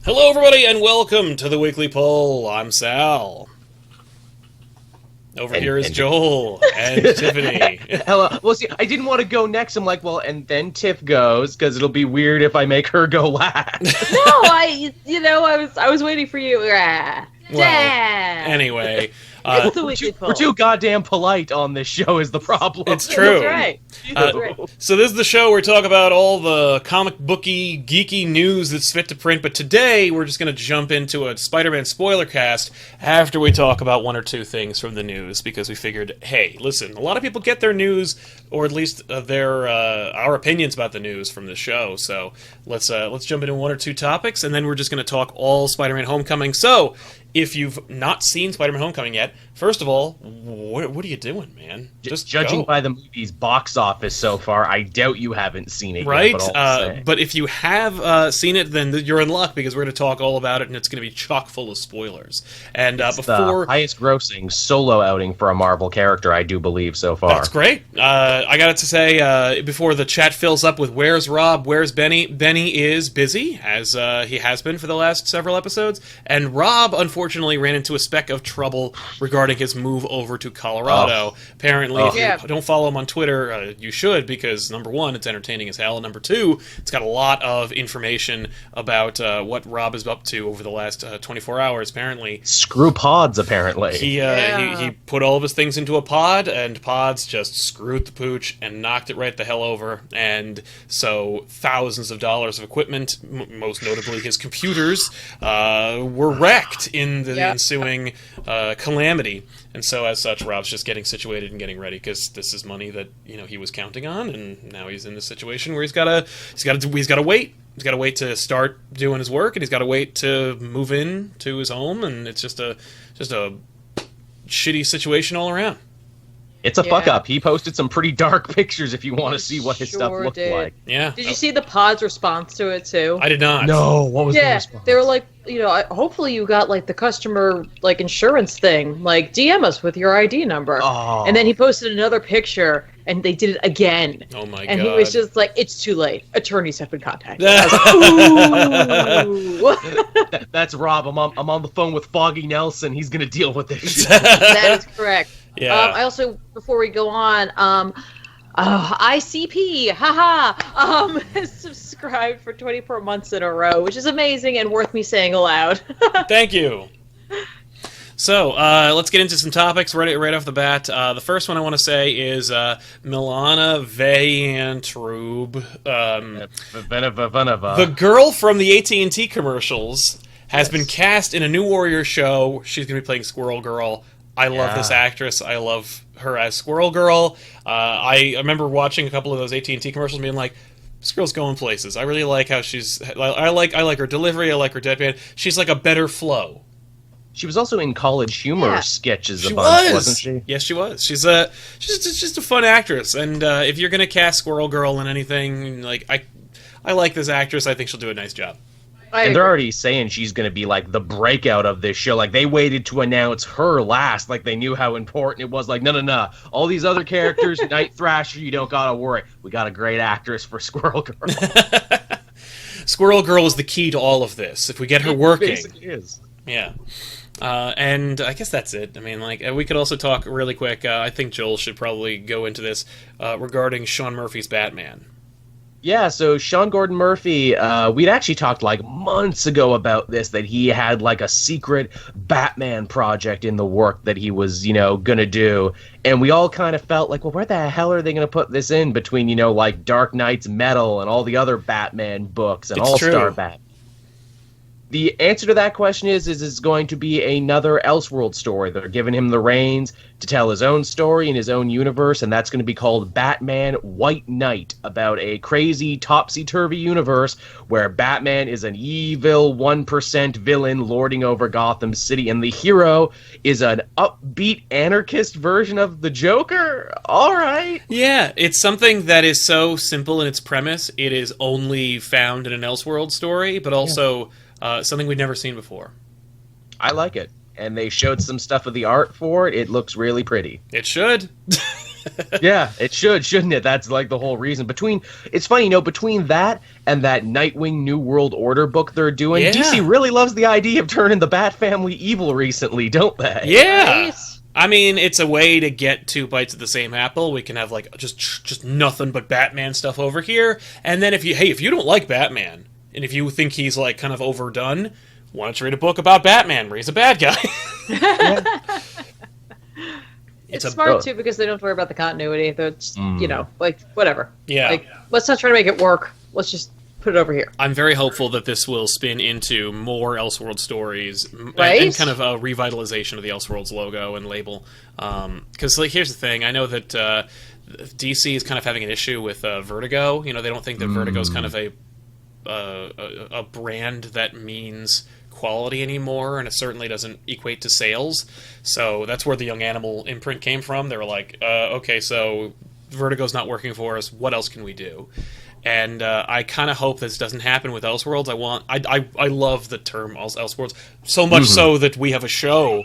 Hello, everybody, and welcome to the Weekly Poll. I'm Sal. Over here is Joel and Tiffany. Hello. Well, see, I didn't want to go next. I'm like, well, and then Tiff goes, because it'll be weird if I make her go last. No, I was waiting for you. Anyway. We're too goddamn polite on this show is the problem. It's true. That's right. So this is the show where we talk about all the comic booky, geeky news that's fit to print, but today we're just going to jump into a Spider-Man spoilercast after we talk about one or two things from the news, because we figured, hey, listen, a lot of people get their news, or at least our opinions about the news from the show, so let's jump into one or two topics, and then we're just going to talk all Spider-Man Homecoming. So, if you've not seen Spider-Man Homecoming yet, first of all, what are you doing, man? Just judging by the movie's box office so far, I doubt you haven't seen it right? yet. But if you have seen it, then you're in luck, because we're going to talk all about it, and it's going to be chock full of spoilers. And it's the highest-grossing solo outing for a Marvel character, I do believe, so far. That's great. I got to say, before the chat fills up with "Where's Rob? Where's Benny?" Benny is busy, as he has been for the last several episodes, and Rob, unfortunately, ran into a speck of trouble regarding his move over to Colorado. Apparently, if you don't follow him on Twitter, you should, because number one, it's entertaining as hell, and number two, it's got a lot of information about what Rob is up to over the last 24 hours, apparently. Screw pods, apparently. He put all of his things into a pod, and pods just screwed the pooch and knocked it right the hell over, and so thousands of dollars of equipment, most notably his computers, were wrecked in the ensuing calamity. And so, as such, Rob's just getting situated and getting ready, because this is money that he was counting on, and now he's in this situation where he's got to wait. He's got to wait to start doing his work, and he's got to wait to move in to his home, and it's just a shitty situation all around. It's a fuck up. He posted some pretty dark pictures if you want to see what his stuff looked like. Yeah. Did you see the pod's response to it too? I did not. No. What was the response? They were like, hopefully you got like the customer insurance thing. Like, DM us with your ID number. Oh. And then he posted another picture, and they did it again. Oh my god. And he was just like, it's too late. Attorneys have been contacted. That's Rob. I'm on the phone with Foggy Nelson. He's gonna deal with this. That is correct. Yeah. I also, before we go on, ICP, has subscribed for 24 months in a row, which is amazing and worth me saying aloud. Thank you. So, let's get into some topics right off the bat. The first one I want to say is Milana Vayntrub. The girl from the AT&T commercials has been cast in a new Warriors show. She's going to be playing Squirrel Girl. I love this actress. I love her as Squirrel Girl. I remember watching a couple of those AT&T commercials and being like, this girl's going places. I really like how she's... I like her delivery. I like her deadpan. She's like a better flow. She was also in College Humor sketches a bunch, wasn't she? Yes, she was. She's just a fun actress. And if you're going to cast Squirrel Girl in anything, I like this actress. I think she'll do a nice job. And they're already saying she's going to be like the breakout of this show. Like, they waited to announce her last. Like, they knew how important it was. Like, no. All these other characters, Night Thrasher, you don't got to worry. We got a great actress for Squirrel Girl. Squirrel Girl is the key to all of this. If we get her working. It basically is. Yeah. And I guess that's it. I mean, we could also talk really quick. I think Joel should probably go into this regarding Sean Murphy's Batman. Yeah, so Sean Gordon Murphy, we'd actually talked months ago about this, that he had a secret Batman project in the work that he was, gonna do. And we all kind of felt like, well, where the hell are they gonna put this in between, Dark Knight's Metal and all the other Batman books and All-Star Batman? The answer to that question is it's going to be another Elseworld story. They're giving him the reins to tell his own story in his own universe, and that's going to be called Batman White Knight, about a crazy, topsy-turvy universe where Batman is an evil 1% villain lording over Gotham City, and the hero is an upbeat anarchist version of the Joker? All right. Yeah, it's something that is so simple in its premise, it is only found in an Elseworld story, but also... something we'd never seen before. I like it. And they showed some stuff of the art for it. It looks really pretty. It should. Yeah, it should, shouldn't it? That's like the whole reason. It's funny, between that and that Nightwing New World Order book they're doing, Yeah. DC really loves the idea of turning the Bat family evil recently, don't they? Yeah. Right? I mean, it's a way to get 2 bites of the same apple. We can have like just nothing but Batman stuff over here, and then if you don't like Batman, and if you think he's like kind of overdone, why don't you read a book about Batman where he's a bad guy? It's smart too because they don't worry about the continuity. That's like whatever. Yeah. Like let's not try to make it work. Let's just put it over here. I'm very hopeful that this will spin into more Elseworld stories, Right? and kind of a revitalization of the Elseworlds logo and label. Because here's the thing: I know that DC is kind of having an issue with Vertigo. They don't think that Vertigo is kind of a brand that means quality anymore, and it certainly doesn't equate to sales. So that's where the Young Animal imprint came from. They were like, okay, so Vertigo's not working for us. What else can we do? And I kind of hope this doesn't happen with Elseworlds. I love the term Elseworlds so much so that we have a show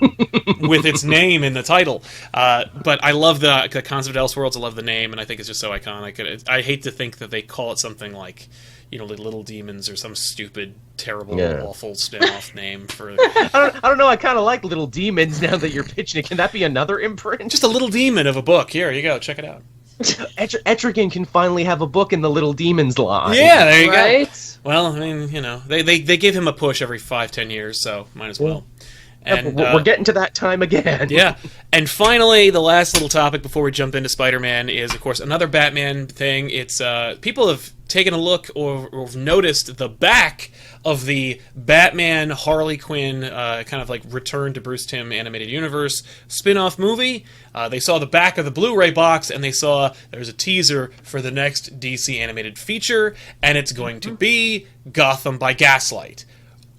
with its name in the title. But I love the concept of Elseworlds. I love the name, and I think it's just so iconic. I hate to think that they call it something like Little Demons or some stupid, terrible, awful spin-off name for. I don't know. I kind of like Little Demons now that you're pitching it. Can that be another imprint? Just a little demon of a book. Here you go. Check it out. Etrigan can finally have a book in the Little Demons line. Yeah, there you Right? go. Well, I mean, they give him a push every 5-10 years, so might as well. And we're getting to that time again. Yeah. And finally, the last little topic before we jump into Spider-Man is, of course, another Batman thing. It's people have taken a look or noticed the back of the Batman Harley Quinn kind of like Return to Bruce Timm animated universe spin-off movie. They saw the back of the Blu-ray box, and they saw there's a teaser for the next DC animated feature, and it's going to be Gotham by Gaslight,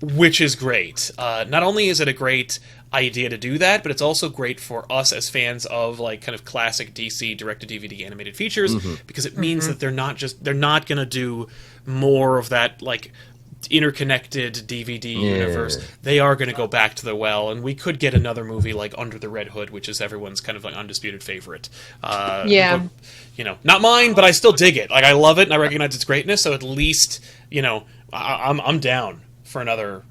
which is great. Not only is it a great idea to do that, but it's also great for us as fans of like kind of classic DC direct-to-DVD animated features, because it means that they're not going to do more of that like interconnected DVD universe. They are going to go back to the well, and we could get another movie like Under the Red Hood, which is everyone's kind of like undisputed favorite. But, not mine, but I still dig it. Like I love it, and I recognize its greatness. So at least I'm down for another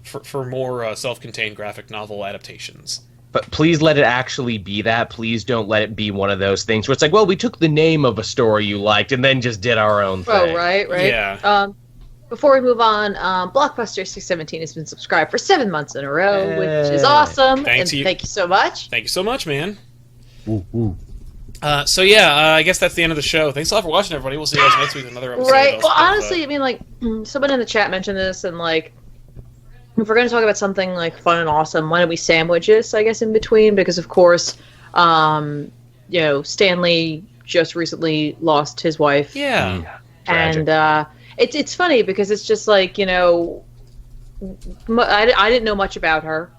for more self-contained graphic novel adaptations. But please let it actually be that. Please don't let it be one of those things where it's like, well, we took the name of a story you liked and then just did our own thing. Oh, right. Yeah. Before we move on, Blockbuster 617 has been subscribed for 7 months in a row, which is awesome. Thank you so much. Thank you so much, man. Ooh. I guess that's the end of the show. Thanks a lot for watching, everybody. We'll see you guys next week with another episode. Right. Well, honestly, I mean, like, someone in the chat mentioned this, and, like, if we're going to talk about something, like, fun and awesome, why don't we sandwich this, I guess, in between? Because, of course, Stanley just recently lost his wife. Yeah. And it's funny because it's just like, I didn't know much about her,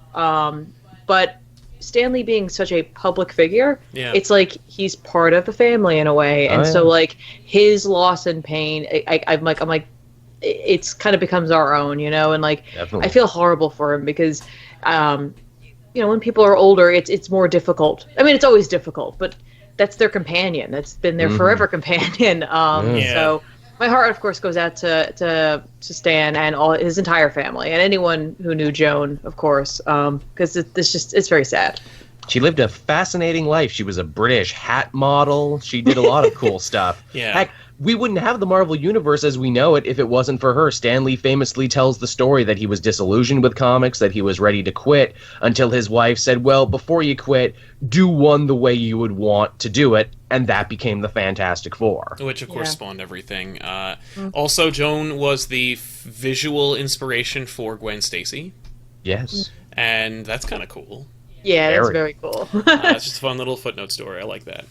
but Stanley being such a public figure, it's like he's part of the family in a way, and so like his loss and pain, I'm like, it's kind of becomes our own, and like Definitely. I feel horrible for him because, when people are older, it's more difficult. I mean, it's always difficult, but that's their companion. That's been their forever companion. So my heart, of course, goes out to Stan and all his entire family, and anyone who knew Joan, of course, because it's very sad. She lived a fascinating life. She was a British hat model. She did a lot of cool stuff. Yeah. Heck, we wouldn't have the Marvel Universe as we know it if it wasn't for her. Stan Lee famously tells the story that he was disillusioned with comics, that he was ready to quit, until his wife said, well, before you quit, do one the way you would want to do it, and that became the Fantastic Four. Which, of course, spawned everything. Also, Joan was the visual inspiration for Gwen Stacy. Yes. And that's kind of cool. Yeah, that's very cool. It's just a fun little footnote story. I like that.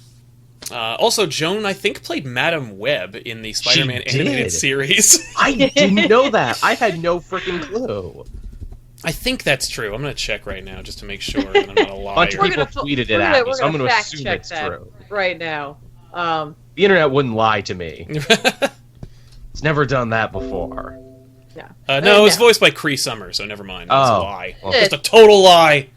Also, Joan, I think, played Madam Web in the Spider-Man animated series. I didn't know that. I had no freaking clue. I think that's true. I'm going to check right now just to make sure that I'm not a liar. A bunch of people tweeted it at me, so I'm going to assume it's true. Right now. The internet wouldn't lie to me. It's never done that before. Yeah. No, it was voiced by Cree Summer, so never mind. That's a lie. Well, just a total lie.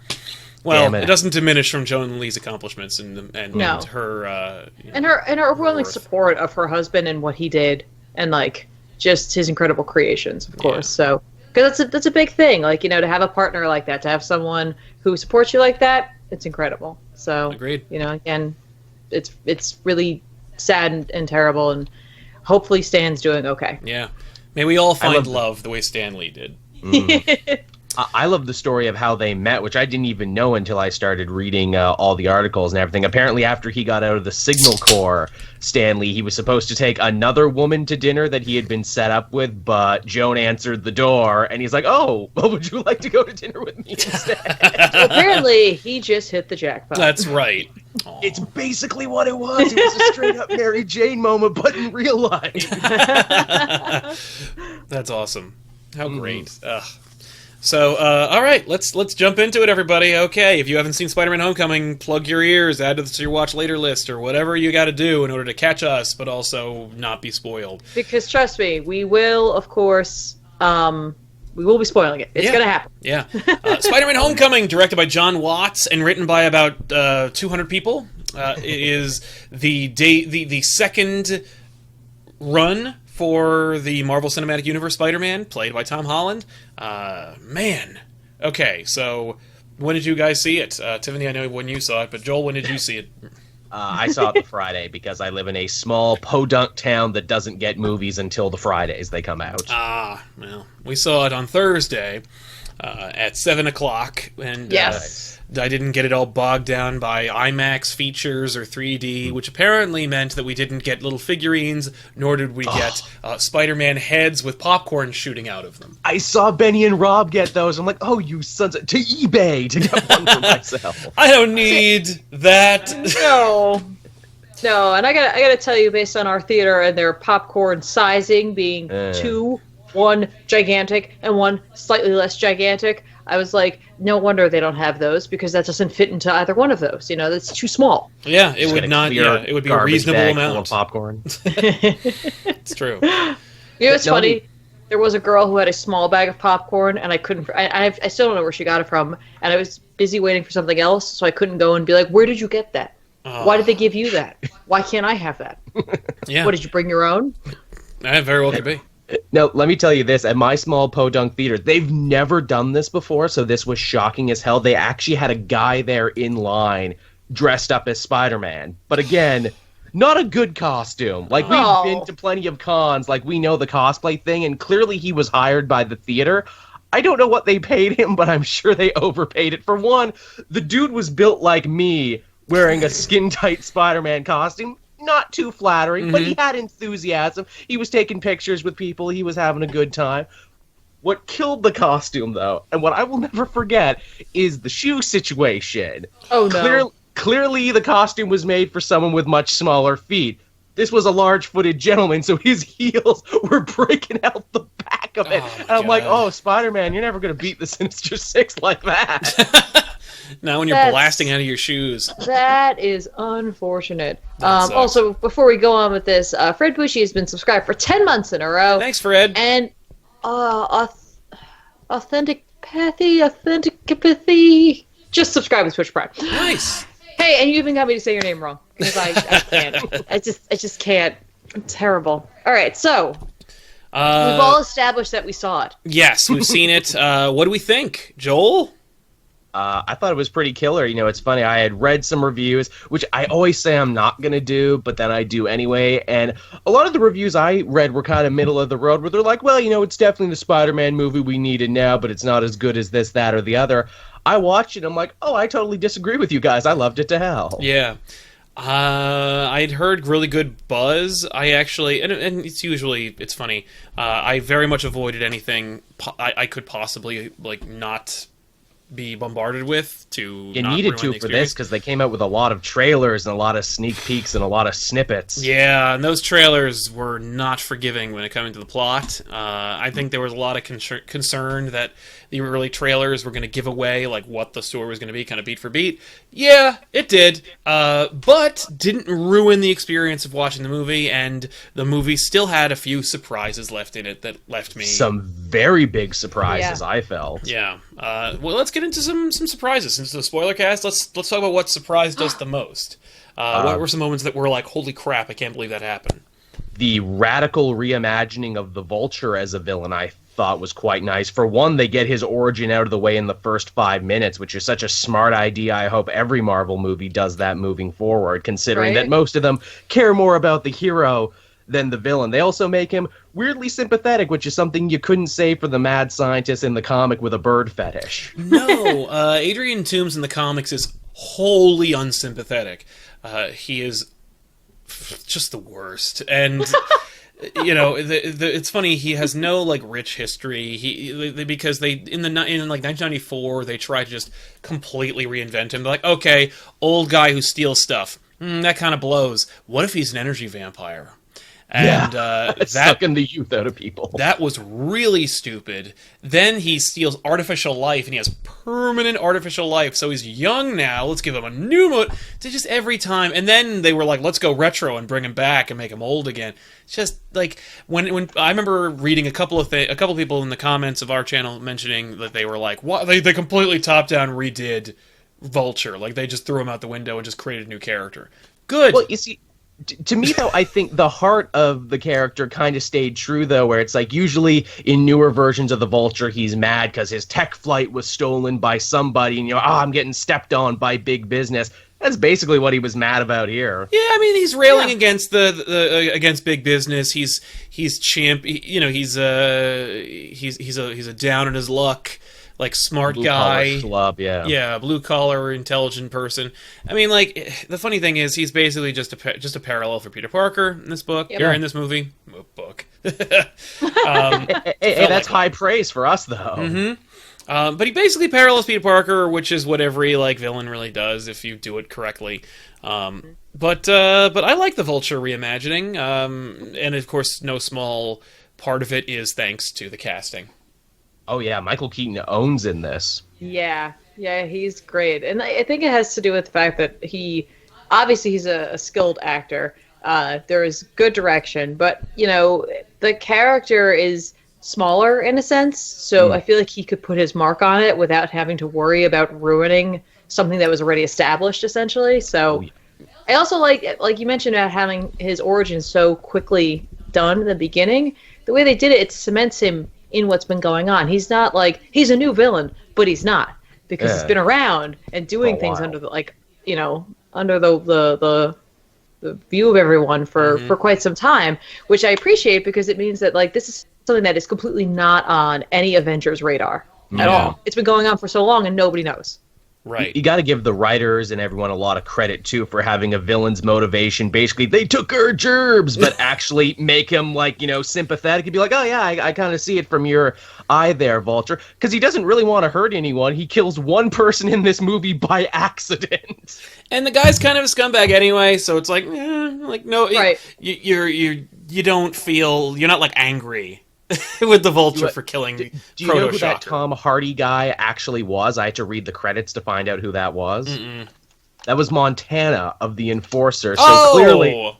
Well, it doesn't diminish from Joan Lee's accomplishments and No. her and her overwhelming support of her husband and what he did, and like just his incredible creations, of course. So, because that's a big thing, like, you know, to have a partner like that, to have someone who supports you like that, it's incredible. So, agreed. You know, again, it's really sad and terrible, and hopefully Stan's doing okay. Yeah, may we all find love the way Stan Lee did. I love the story of how they met, which I didn't even know until I started reading all the articles and everything. Apparently, after he got out of the Signal Corps, Stan Lee, he was supposed to take another woman to dinner that he had been set up with, but Joan answered the door, and he's like, "Oh, well, would you like to go to dinner with me instead?" So apparently, he just hit the jackpot. That's right. Aww. It's basically what it was. It was a straight-up Mary Jane moment, but in real life. That's awesome. How great. So, all right, let's jump into it, everybody. Okay, if you haven't seen Spider-Man Homecoming, plug your ears, add it to your watch later list, or whatever you got to do in order to catch us, but also not be spoiled. Because trust me, we will, of course, we will be spoiling it. It's going to happen. Yeah. Spider-Man Homecoming, directed by John Watts and written by about 200 people. It is the second run for the Marvel Cinematic Universe Spider-Man, played by Tom Holland. Man. Okay, so when did you guys see it? Tiffany, I know when you saw it, but Joel, when did you see it? I saw it the Friday because I live in a small podunk town that doesn't get movies until the Fridays they come out. Well, we saw it on Thursday at 7 o'clock, and I didn't get it all bogged down by IMAX features or 3D, which apparently meant that we didn't get little figurines, nor did we get Spider-Man heads with popcorn shooting out of them. I saw Benny and Rob get those. I'm like, oh, you sons of... To eBay to get one for myself. I don't need that. No, and I gotta tell you, based on our theater and their popcorn sizing being 2, 1 gigantic and 1 slightly less gigantic, I was like, no wonder they don't have those, because that doesn't fit into either one of those. You know, that's too small. Yeah, it would not. Yeah, it would be a reasonable amount of popcorn. It's true. You know, it's funny. There was a girl who had a small bag of popcorn, and I couldn't. I still don't know where she got it from, and I was busy waiting for something else, so I couldn't go and be like, "Where did you get that? Why did they give you that? Why can't I have that? Yeah. What, did you bring your own?" That very well could be. No, let me tell you this. At my small podunk theater, they've never done this before, so this was shocking as hell. They actually had a guy there in line dressed up as Spider-Man. But again, not a good costume. Like, we've been to plenty of cons. Like, we know the cosplay thing, and clearly he was hired by the theater. I don't know what they paid him, but I'm sure they overpaid it. For one, the dude was built like me, wearing a skin-tight Spider-Man costume. Not too flattering, but he had enthusiasm. He was taking pictures with people. He was having a good time. What killed the costume, though, and what I will never forget, is the shoe situation. Oh, no. Clearly, the costume was made for someone with much smaller feet. This was a large-footed gentleman, so his heels were breaking out the back of it. And I'm like, oh, Spider-Man, you're never going to beat the Sinister Six like that. Now when you're blasting out of your shoes. That is unfortunate. Also, before we go on with this, Fred Bushy has been subscribed for 10 months in a row. Thanks, Fred. And Authentic Apathy. Just subscribe with Twitch Prime. Nice. Hey, and you even got me to say your name wrong, because I can't. I just can't. I'm terrible. All right, so we've all established that we saw it. Yes, we've seen it. What do we think, Joel? I thought it was pretty killer. You know, it's funny. I had read some reviews, which I always say I'm not going to do, but then I do anyway. And a lot of the reviews I read were kind of middle of the road, where they're like, well, you know, it's definitely the Spider-Man movie we needed now, but it's not as good as this, that, or the other. I watched it, and I'm like, oh, I totally disagree with you guys. I loved it to hell. Yeah. I'd heard really good buzz. I actually, and it's funny, I very much avoided anything I could possibly, like, not be bombarded with to you needed to for this, because they came out with a lot of trailers and a lot of sneak peeks and a lot of snippets. Yeah, and those trailers were not forgiving when it came to the plot. I think there was a lot of concern that the early trailers were going to give away like what the story was going to be, kind of beat for beat. Yeah, it did, but didn't ruin the experience of watching the movie, and the movie still had a few surprises left in it that left me... Some very big surprises, I felt. Yeah. Well, let's get into some surprises. Since the spoiler cast, let's talk about what surprised us the most. What were some moments that were like, holy crap, I can't believe that happened? The radical reimagining of the Vulture as a villain, I thought was quite nice. For one, they get his origin out of the way in the first 5 minutes, which is such a smart idea. I hope every Marvel movie does that moving forward, considering that most of them care more about the hero than the villain. They also make him weirdly sympathetic, which is something you couldn't say for the mad scientist in the comic with a bird fetish. No, Adrian Toomes in the comics is wholly unsympathetic. He is just the worst, and you know, it's funny. He has no like rich history. Because they in like 1994 they tried to just completely reinvent him. They're like, okay, old guy who steals stuff. That kind of blows. What if he's an energy vampire? And sucking the youth out of people. That was really stupid. Then he steals artificial life, and he has permanent artificial life. So he's young now. Let's give him a new mode. Just every time. And then they were like, let's go retro and bring him back and make him old again. It's just like when I remember reading a couple of people in the comments of our channel mentioning that they were like, what? They completely top down redid Vulture. Like they just threw him out the window and just created a new character. Good. Well, you see, to me, though, I think the heart of the character kind of stayed true, though, where it's like usually in newer versions of the Vulture, he's mad because his tech flight was stolen by somebody, and I'm getting stepped on by big business. That's basically what he was mad about here. Yeah, I mean, he's railing against against big business. He's he's a down in his luck, like smart guy, schlub, yeah, blue collar, intelligent person. I mean, like the funny thing is, he's basically just a parallel for Peter Parker in this book. Yep. Or in this movie, book. Hey, that's high praise for us, though. Mm-hmm. But he basically parallels Peter Parker, which is what every like villain really does if you do it correctly. But I like the Vulture reimagining, and of course, no small part of it is thanks to the casting. Oh yeah, Michael Keaton owns in this. Yeah, he's great, and I think it has to do with the fact that he's a skilled actor. There is good direction, but the character is smaller in a sense, so I feel like he could put his mark on it without having to worry about ruining something that was already established, essentially. So I also like you mentioned about having his origin so quickly done in the beginning. The way they did it cements him in what's been going on. He's not like he's a new villain, but he's not, because he's been around and doing things under the view of everyone for quite some time, which I appreciate, because it means that like this is something that is completely not on any Avengers radar at all. It's been going on for so long and nobody knows. Right. You got to give the writers and everyone a lot of credit, too, for having a villain's motivation. Basically, they took her gerbs, but actually make him, sympathetic and be like, oh, yeah, I kind of see it from your eye there, Vulture. Because he doesn't really want to hurt anyone. He kills one person in this movie by accident. And the guy's kind of a scumbag anyway, so it's like, no, right. You don't feel, you're not, like, angry with the Vulture for killing Do you know who that Tom Hardy guy actually was? I had to read the credits to find out who that was. That was Montana of The Enforcer. So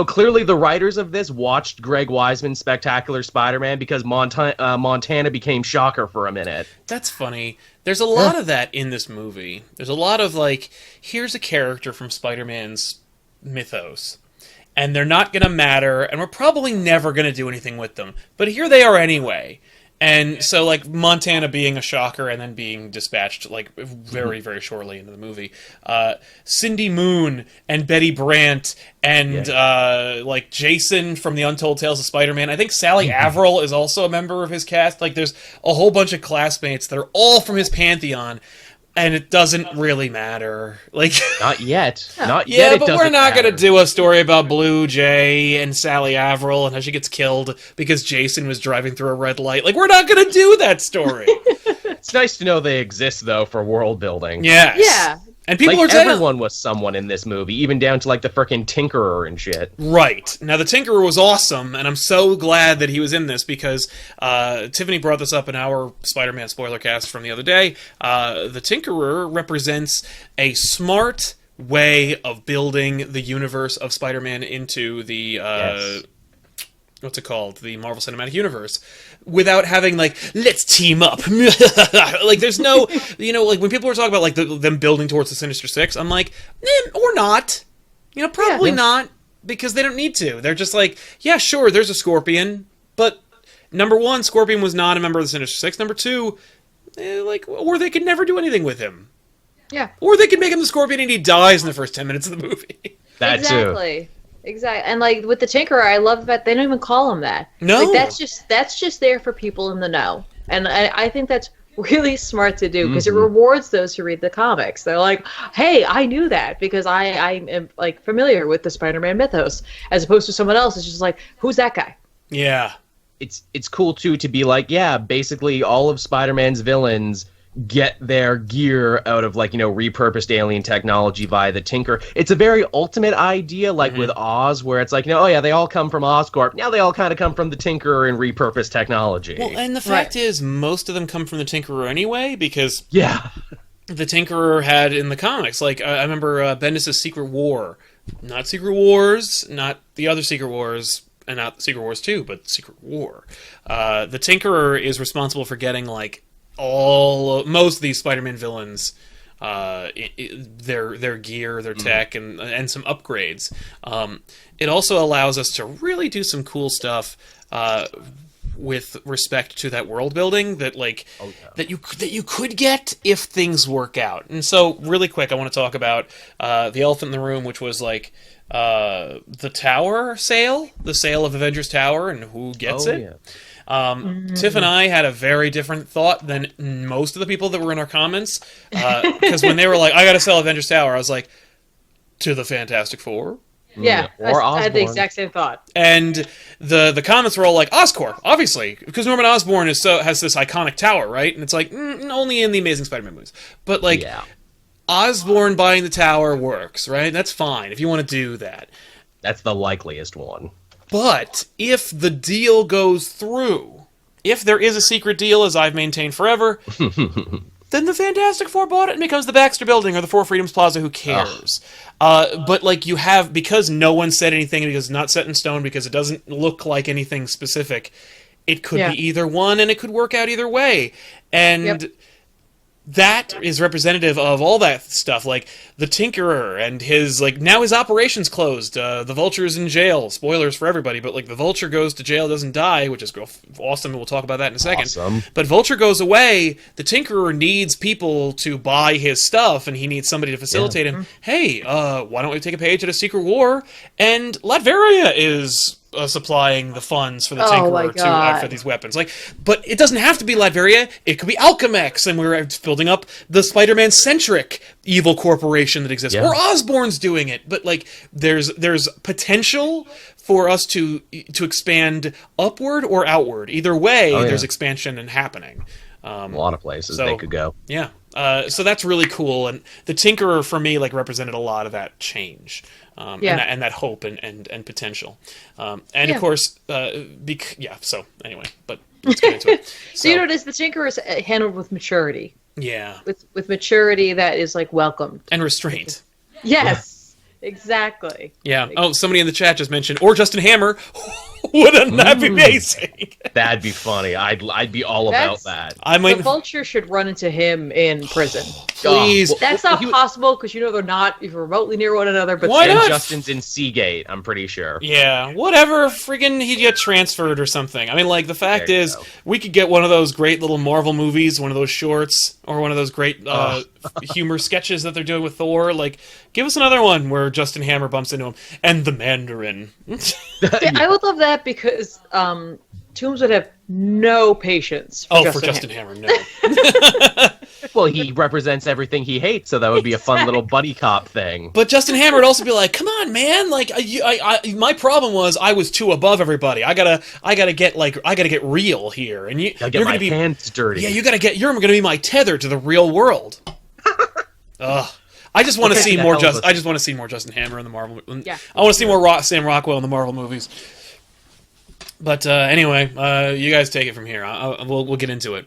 clearly the writers of this watched Greg Weisman's Spectacular Spider-Man, because Montana became Shocker for a minute. That's funny. There's a lot of that in this movie. There's a lot of, here's a character from Spider-Man's mythos, and they're not going to matter, and we're probably never going to do anything with them. But here they are anyway. And so, Montana being a Shocker and then being dispatched, very, very shortly into the movie. Cindy Moon and Betty Brant and, Jason from the Untold Tales of Spider-Man. I think Sally Averill is also a member of his cast. There's a whole bunch of classmates that are all from his pantheon. And it doesn't really matter. Not yet. Not yeah, yet. But we're not going to do a story about Blue Jay and Sally Averill and how she gets killed because Jason was driving through a red light. We're not going to do that story. It's nice to know they exist, though, for world building. Yes. Yeah. And people are everyone was someone in this movie, even down to the frickin' Tinkerer and shit. Right. Now the Tinkerer was awesome, and I'm so glad that he was in this, because Tiffany brought this up in our Spider-Man Spoilercast from the other day. The Tinkerer represents a smart way of building the universe of Spider-Man into the what's it called? The Marvel Cinematic Universe, without having like, let's team up. Like, there's no, like when people were talking about like them building towards the Sinister Six, I'm like, or not. Probably not, because they don't need to. They're just like, yeah, sure, there's a Scorpion, but number one, Scorpion was not a member of the Sinister Six. Number two, or they could never do anything with him. Yeah. Or they could make him the Scorpion and he dies in the first 10 minutes of the movie. That exactly. Too. Exactly. And like with the Tinkerer, I love that they don't even call him that. No. Like, that's just there for people in the know. And I think that's really smart to do, because it rewards those who read the comics. They're like, hey, I knew that because I am like familiar with the Spider-Man mythos, as opposed to someone else. It's just like, who's that guy? Yeah. It's cool too to be like, yeah, basically all of Spider-Man's villains get their gear out of like, repurposed alien technology via the Tinker. It's a very ultimate idea, like with Oz, where it's like, oh yeah, they all come from Oscorp. Now they all kind of come from the Tinkerer and repurposed technology. Well, and the fact is, most of them come from the Tinkerer anyway, because the Tinkerer had in the comics, like I remember Bendis' Secret War, not Secret Wars, not the other Secret Wars, and not Secret Wars 2, but Secret War. The Tinkerer is responsible for getting like most of these Spider-Man villains, their gear, their tech, and some upgrades. It also allows us to really do some cool stuff with respect to that world building that that you could get if things work out. And so, really quick, I want to talk about the elephant in the room, which was like the tower sale, the sale of Avengers Tower, and who gets it. Yeah. Tiff and I had a very different thought than most of the people that were in our comments, because when they were like, I gotta sell Avengers Tower, I was like, to the Fantastic Four? Yeah, I had the exact same thought. And the comments were all like, Oscorp, obviously, because Norman Osborn has this iconic tower, right? And it's like, only in the Amazing Spider-Man movies. But like, Osborn buying the tower works, right? That's fine, if you want to do that. That's the likeliest one. But if the deal goes through, if there is a secret deal, as I've maintained forever, then the Fantastic Four bought it and becomes the Baxter Building or the Four Freedoms Plaza, who cares? But like because no one said anything, because it's not set in stone, because it doesn't look like anything specific, it could be either one, and it could work out either way. And that is representative of all that stuff, like the Tinkerer and his, like, now his operation's closed. The Vulture's in jail. Spoilers for everybody, but like the Vulture goes to jail, doesn't die, which is awesome, and we'll talk about that in a second. Awesome. But Vulture goes away. The Tinkerer needs people to buy his stuff, and he needs somebody to facilitate him. Hey, why don't we take a page at a Secret War? And Latveria is supplying the funds for the Tinkerer for these weapons. But it doesn't have to be Latveria. It could be Alchemex, and we're building up the Spider-Man-centric evil corporation that exists. Or Osborn's doing it. But like, there's potential for us to expand upward or outward. Either way, there's expansion and happening. A lot of places they could go. Yeah. So that's really cool, and the Tinkerer for me represented a lot of that change, and that hope and potential, and of course, So anyway, but let's get into it. So you notice the Tinkerer is handled with maturity. Yeah, with maturity that is like welcomed and restraint. Yes. Exactly. Yeah. Oh, somebody in the chat just mentioned, or Justin Hammer. Wouldn't that be amazing? That'd be funny. I'd be all about that. The Vulture should run into him in prison. Please. That's not possible, because they're not even remotely near one another. But why not? Justin's in Seagate, I'm pretty sure. Yeah, whatever. Friggin' he'd get transferred or something. I mean, like, the fact is, we could get one of those great little Marvel movies, one of those shorts, or one of those great humor sketches that they're doing with Thor. Like, give us another one where Justin Hammer bumps into him. And the Mandarin. I would love that, because Toomes would have no patience for Justin Hammer, no. Well, he represents everything he hates, so that would be a fun little buddy cop thing. But Justin Hammer would also be like, "Come on, man! Like, my problem was I was too above everybody. I gotta get real here, and you're gonna be hands dirty. Yeah, you're gonna be my tether to the real world." I just want to see more. I just want to see more Justin Hammer in the Marvel. Yeah. I want to see more Sam Rockwell in the Marvel movies. But anyway, you guys take it from here. We'll get into it.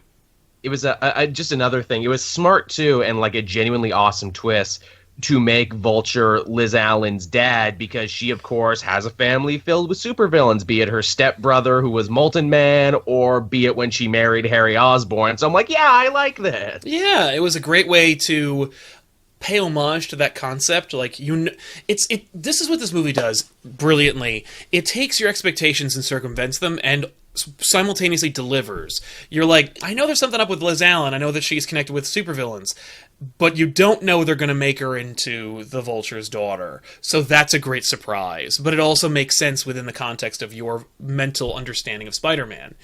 It was just another thing. It was smart too, and like a genuinely awesome twist to make Vulture Liz Allen's dad, because she, of course, has a family filled with supervillains, be it her stepbrother who was Molten Man, or be it when she married Harry Osborn. So I'm like, yeah, I like this. Yeah, it was a great way to pay homage to that concept. Like, this is what this movie does brilliantly. It takes your expectations and circumvents them, and simultaneously delivers. You're like, I know there's something up with Liz Allen. I know that she's connected with supervillains, but you don't know they're going to make her into the Vulture's daughter. So that's a great surprise. But it also makes sense within the context of your mental understanding of Spider-Man.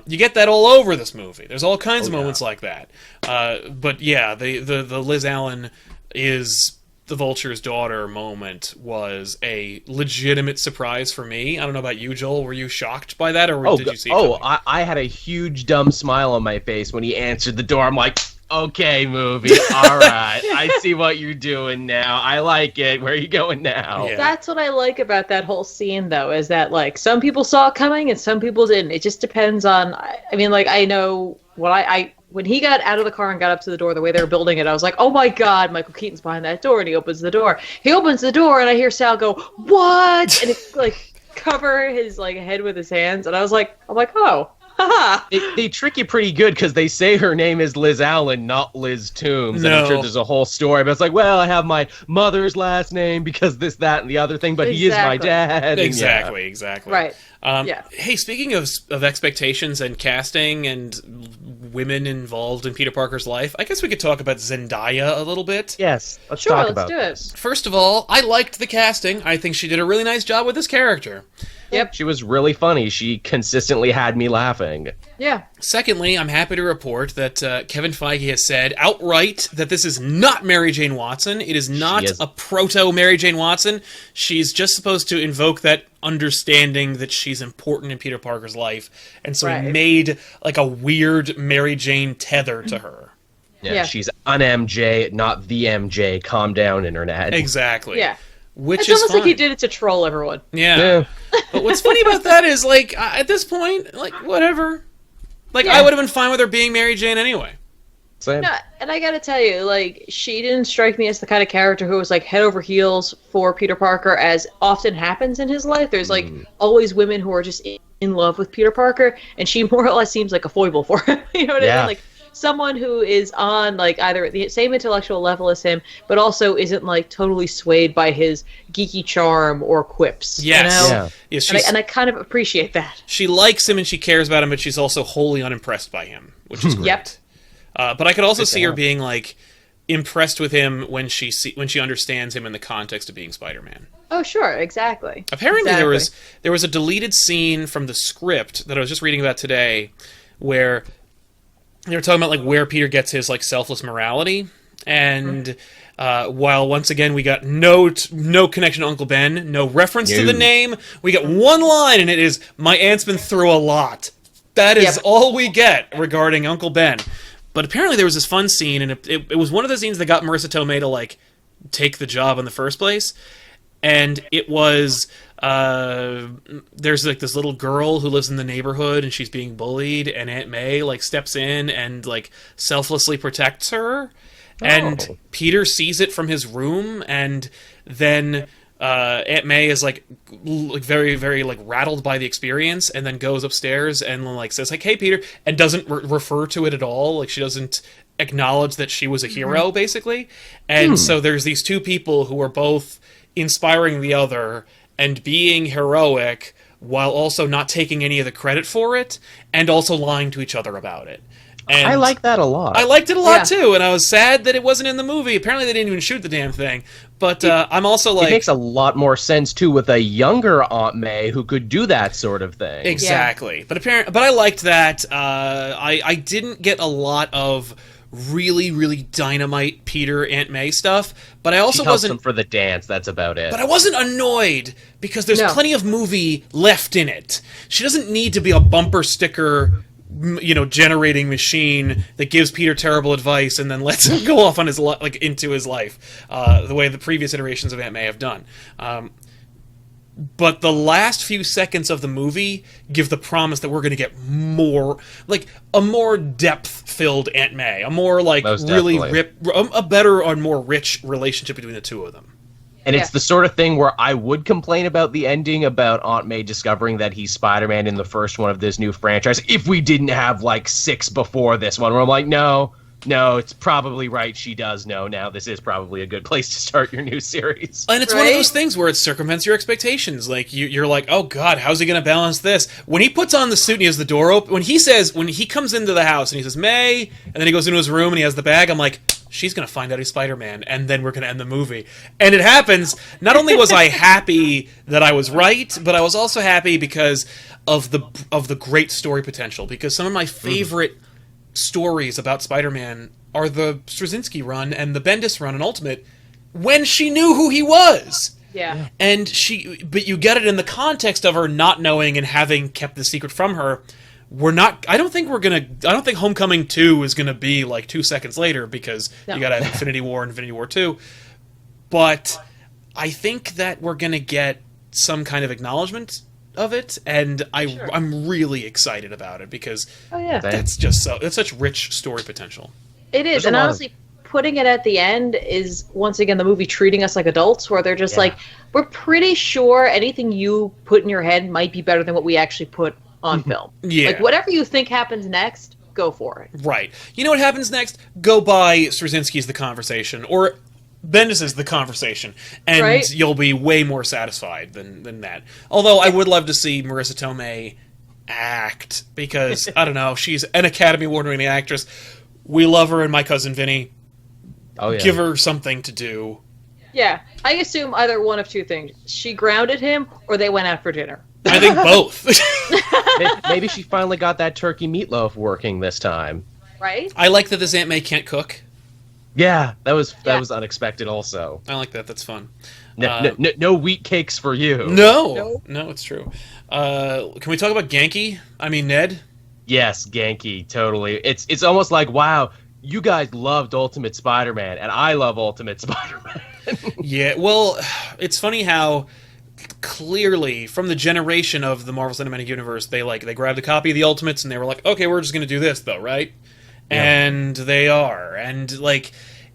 You get that all over this movie. There's all kinds of moments like that. But yeah, the Liz Allen is the Vulture's daughter moment was a legitimate surprise for me. I don't know about you, Joel. Were you shocked by that, or did you see it coming? I had a huge dumb smile on my face when he answered the door. I'm like, okay, movie, all right. I see what you're doing now. I like it. Where are you going now? Yeah. That's what I like about that whole scene, though, is that, like, some people saw it coming and some people didn't. It just depends on, I mean, like, I know what when he got out of the car and got up to the door, the way they were building it, I was like, oh my God, Michael Keaton's behind that door, and he opens the door. He opens the door, and I hear Sal go, what? And it's like, cover his, like, head with his hands, and I'm like, oh, haha. They trick you pretty good, because they say her name is Liz Allen, not Liz Toombs. No. And I'm sure there's a whole story, but it's like, well, I have my mother's last name because this, that, and the other thing, but he is my dad. Exactly. Right. Hey, speaking of expectations and casting and women involved in Peter Parker's life, I guess we could talk about Zendaya a little bit. Yes, let's talk about this. First of all, I liked the casting. I think she did a really nice job with this character. Yep. She was really funny. She consistently had me laughing. Yeah. Secondly, I'm happy to report that Kevin Feige has said outright that this is not Mary Jane Watson. It is not a proto-Mary Jane Watson. She's just supposed to invoke that understanding that she's important in Peter Parker's life. And so he made like a weird Mary Jane tether to her. Yeah, she's an MJ, not the MJ. Calm down, Internet. Exactly. Yeah. It's almost like he did it to troll everyone. Yeah. But what's funny about that is, like, at this point, like, whatever. Like, I would have been fine with her being Mary Jane anyway. Same. No, and I gotta tell you, like, she didn't strike me as the kind of character who was, like, head over heels for Peter Parker, as often happens in his life. There's, like, always women who are just in love with Peter Parker, and she more or less seems like a foible for him. You know what I mean? Like, someone who is on, like, either the same intellectual level as him, but also isn't, like, totally swayed by his geeky charm or quips. Yes. You know? Yes, and I kind of appreciate that. She likes him and she cares about him, but she's also wholly unimpressed by him, which is great. Yep. But I could also see her being, like, impressed with him when she understands him in the context of being Spider-Man. Oh, sure, exactly. Apparently there was a deleted scene from the script that I was just reading about today where they were talking about, like, where Peter gets his, like, selfless morality, and while once again we got no connection to Uncle Ben, no reference to the name, we get one line, and it is, "My aunt's been through a lot." That is all we get regarding Uncle Ben. But apparently there was this fun scene, and it was one of the scenes that got Marissa Tomei to, like, take the job in the first place, and it was... there's, like, this little girl who lives in the neighborhood and she's being bullied, and Aunt May, like, steps in and, like, selflessly protects her, and Peter sees it from his room, and then Aunt May is, like very, very, like, rattled by the experience, and then goes upstairs and, like, says, like, "Hey, Peter," and doesn't refer to it at all. Like, she doesn't acknowledge that she was a hero, basically. And so there's these two people who are both inspiring the other and being heroic while also not taking any of the credit for it, and also lying to each other about it. And I like that a lot. I liked it a lot, too, and I was sad that it wasn't in the movie. Apparently they didn't even shoot the damn thing. But I'm also like... It makes a lot more sense, too, with a younger Aunt May who could do that sort of thing. Exactly. But I liked that. I didn't get a lot of really, really dynamite Peter Aunt May stuff, but I also wasn't... Him for the dance, that's about it. But I wasn't annoyed, because there's plenty of movie left in it. She doesn't need to be a bumper sticker, you know, generating machine that gives Peter terrible advice and then lets him go off on his into his life, the way the previous iterations of Aunt May have done. But the last few seconds of the movie give the promise that we're going to get more, like, a more depth filled Aunt May, a more like Most really definitely. a better or more rich relationship between the two of them. And it's the sort of thing where I would complain about the ending, about Aunt May discovering that he's Spider-Man in the first one of this new franchise, if we didn't have like 6 before this one, where I'm like, no, it's probably right. She does know now. This is probably a good place to start your new series. And it's one of those things where it circumvents your expectations. Like, you're like, oh God, how's he going to balance this? When he puts on the suit and he has the door open, when he comes into the house and he says, May, and then he goes into his room and he has the bag, I'm like, she's going to find out he's Spider-Man, and then we're going to end the movie. And it happens. Not only was I happy that I was right, but I was also happy because of the great story potential. Because some of my favorite stories about Spider-Man are the Straczynski run and the Bendis run in Ultimate, when she knew who he was. Yeah. And but you get it in the context of her not knowing and having kept the secret from her. I don't think Homecoming 2 is gonna be like 2 seconds later, because you gotta have Infinity War and Infinity War 2. But I think that we're gonna get some kind of acknowledgement of it, and I'm really excited about it, because that's such rich story potential. It is, and honestly, putting it at the end is, once again, the movie treating us like adults, where they're just like, we're pretty sure anything you put in your head might be better than what we actually put on film. Yeah. Like, whatever you think happens next, go for it. Right. You know what happens next? Go buy Straczynski's The Conversation, or Bendis' The Conversation, and you'll be way more satisfied than that. Although I would love to see Marissa Tomei act, because, I don't know, she's an Academy Award-winning actress. We love her in My Cousin Vinny. Oh, yeah. Give her something to do. Yeah. I assume either one of two things. She grounded him, or they went out for dinner. I think both. Maybe she finally got that turkey meatloaf working this time. Right? I like that this Aunt May can't cook. Yeah, that was unexpected also. I like that. That's fun. No wheat cakes for you. No, it's true. Can we talk about Genki? I mean, Ned? Yes, Genki, totally. It's almost like, wow, you guys loved Ultimate Spider-Man, and I love Ultimate Spider-Man. Yeah, well, it's funny how clearly, from the generation of the Marvel Cinematic Universe, they grabbed a copy of the Ultimates and they were like, okay, we're just going to do this though, right? Yeah. And they are. And like,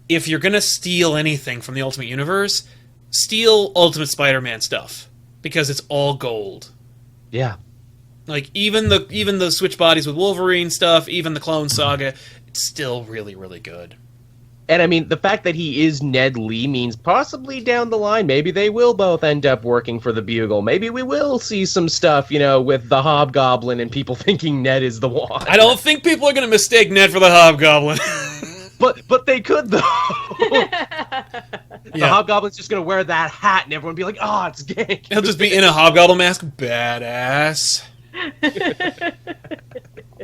if you're going to steal anything from the Ultimate Universe, steal Ultimate Spider-Man stuff, because it's all gold. Yeah. Like, even the switch bodies with Wolverine stuff, even the Clone Saga, it's still really, really good. And I mean, the fact that he is Ned Lee means possibly down the line, maybe they will both end up working for the Bugle. Maybe we will see some stuff, with the Hobgoblin and people thinking Ned is the one. I don't think people are going to mistake Ned for the Hobgoblin. But they could, though. The Hobgoblin's just going to wear that hat and everyone will be like, oh, it's Genki. He'll just be in a Hobgoblin mask. Badass.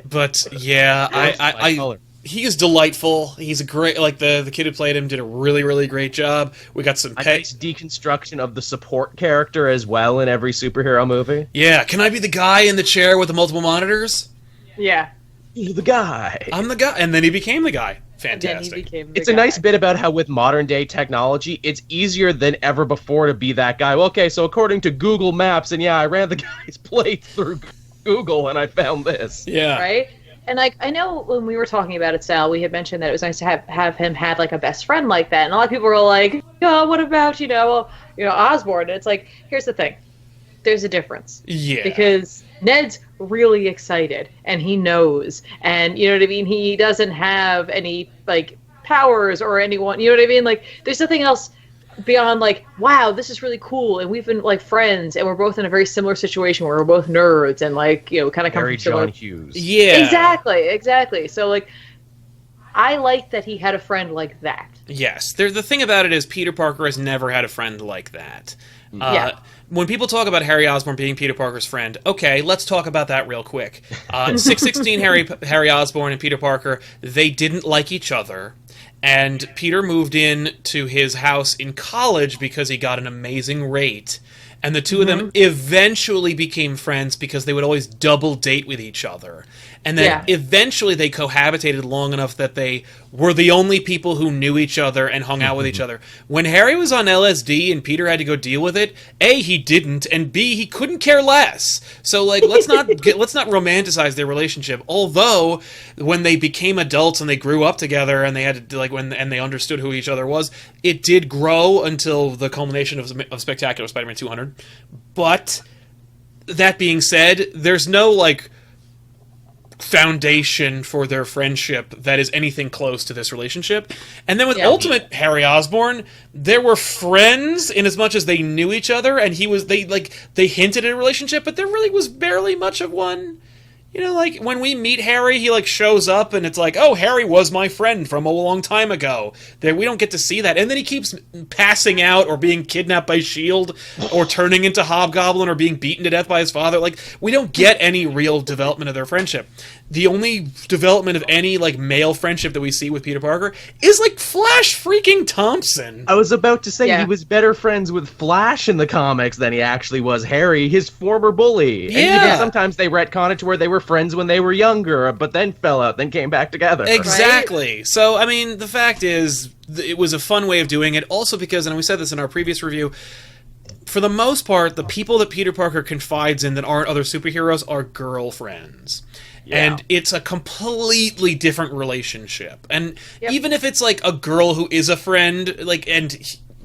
But, yeah, he is delightful. He's a great, the kid who played him did a really, really great job. We got some nice deconstruction of the support character as well in every superhero movie. Yeah, can I be the guy in the chair with the multiple monitors? Yeah. You're the guy. I'm the guy. And then he became the guy. Fantastic. It's a nice bit about how with modern day technology, it's easier than ever before to be that guy. Well, okay, so according to Google Maps, and I ran the guy's plate through Google and I found this. Yeah. Right? And I know when we were talking about it, Sal, we had mentioned that it was nice to have him had like a best friend like that, and a lot of people were like, "Oh, what about Osborn?" And it's like, here's the thing: there's a difference. Yeah. Because Ned's really excited, and he knows, and you know what I mean. He doesn't have any powers or anyone. You know what I mean? Like, there's nothing else beyond wow, this is really cool, and we've been friends, and we're both in a very similar situation where we're both nerds and kind of come from John Hughes. Yeah, exactly. So I like that he had a friend like that. Yes, the thing about it is Peter Parker has never had a friend like that. When people talk about Harry Osborn being Peter Parker's friend, okay, let's talk about that real quick. 616 Harry Osborn and Peter Parker, they didn't like each other. And Peter moved in to his house in college because he got an amazing rate. And the two of them eventually became friends because they would always double date with each other. and then eventually they cohabitated long enough that they were the only people who knew each other and hung out with each other. When Harry was on LSD and Peter had to go deal with it, A, he didn't, and B, he couldn't care less. So, like, let's not romanticize their relationship. Although, when they became adults and they grew up together and they had to, and they understood who each other was, it did grow until the culmination of Spectacular Spider-Man 200. But that being said, there's no, like, foundation for their friendship that is anything close to this relationship. And then with Ultimate Harry Osborn, there were friends in as much as they knew each other, and they hinted at a relationship, but there really was barely much of one. You know, like, when we meet Harry, he, like, shows up, and it's like, oh, Harry was my friend from a long time ago. We don't get to see that. And then he keeps passing out, or being kidnapped by S.H.I.E.L.D., or turning into Hobgoblin, or being beaten to death by his father. Like, we don't get any real development of their friendship. The only development of any, like, male friendship that we see with Peter Parker is, like, Flash freaking Thompson. I was about to say he was better friends with Flash in the comics than he actually was Harry, his former bully. Yeah. And even sometimes they retcon it to where they were friends when they were younger, but then fell out, then came back together. Exactly. Right? So, I mean, the fact is, it was a fun way of doing it. Also because, and we said this in our previous review, for the most part, the people that Peter Parker confides in that aren't other superheroes are girlfriends. Yeah. And it's a completely different relationship. And even if it's, like, a girl who is a friend, like, and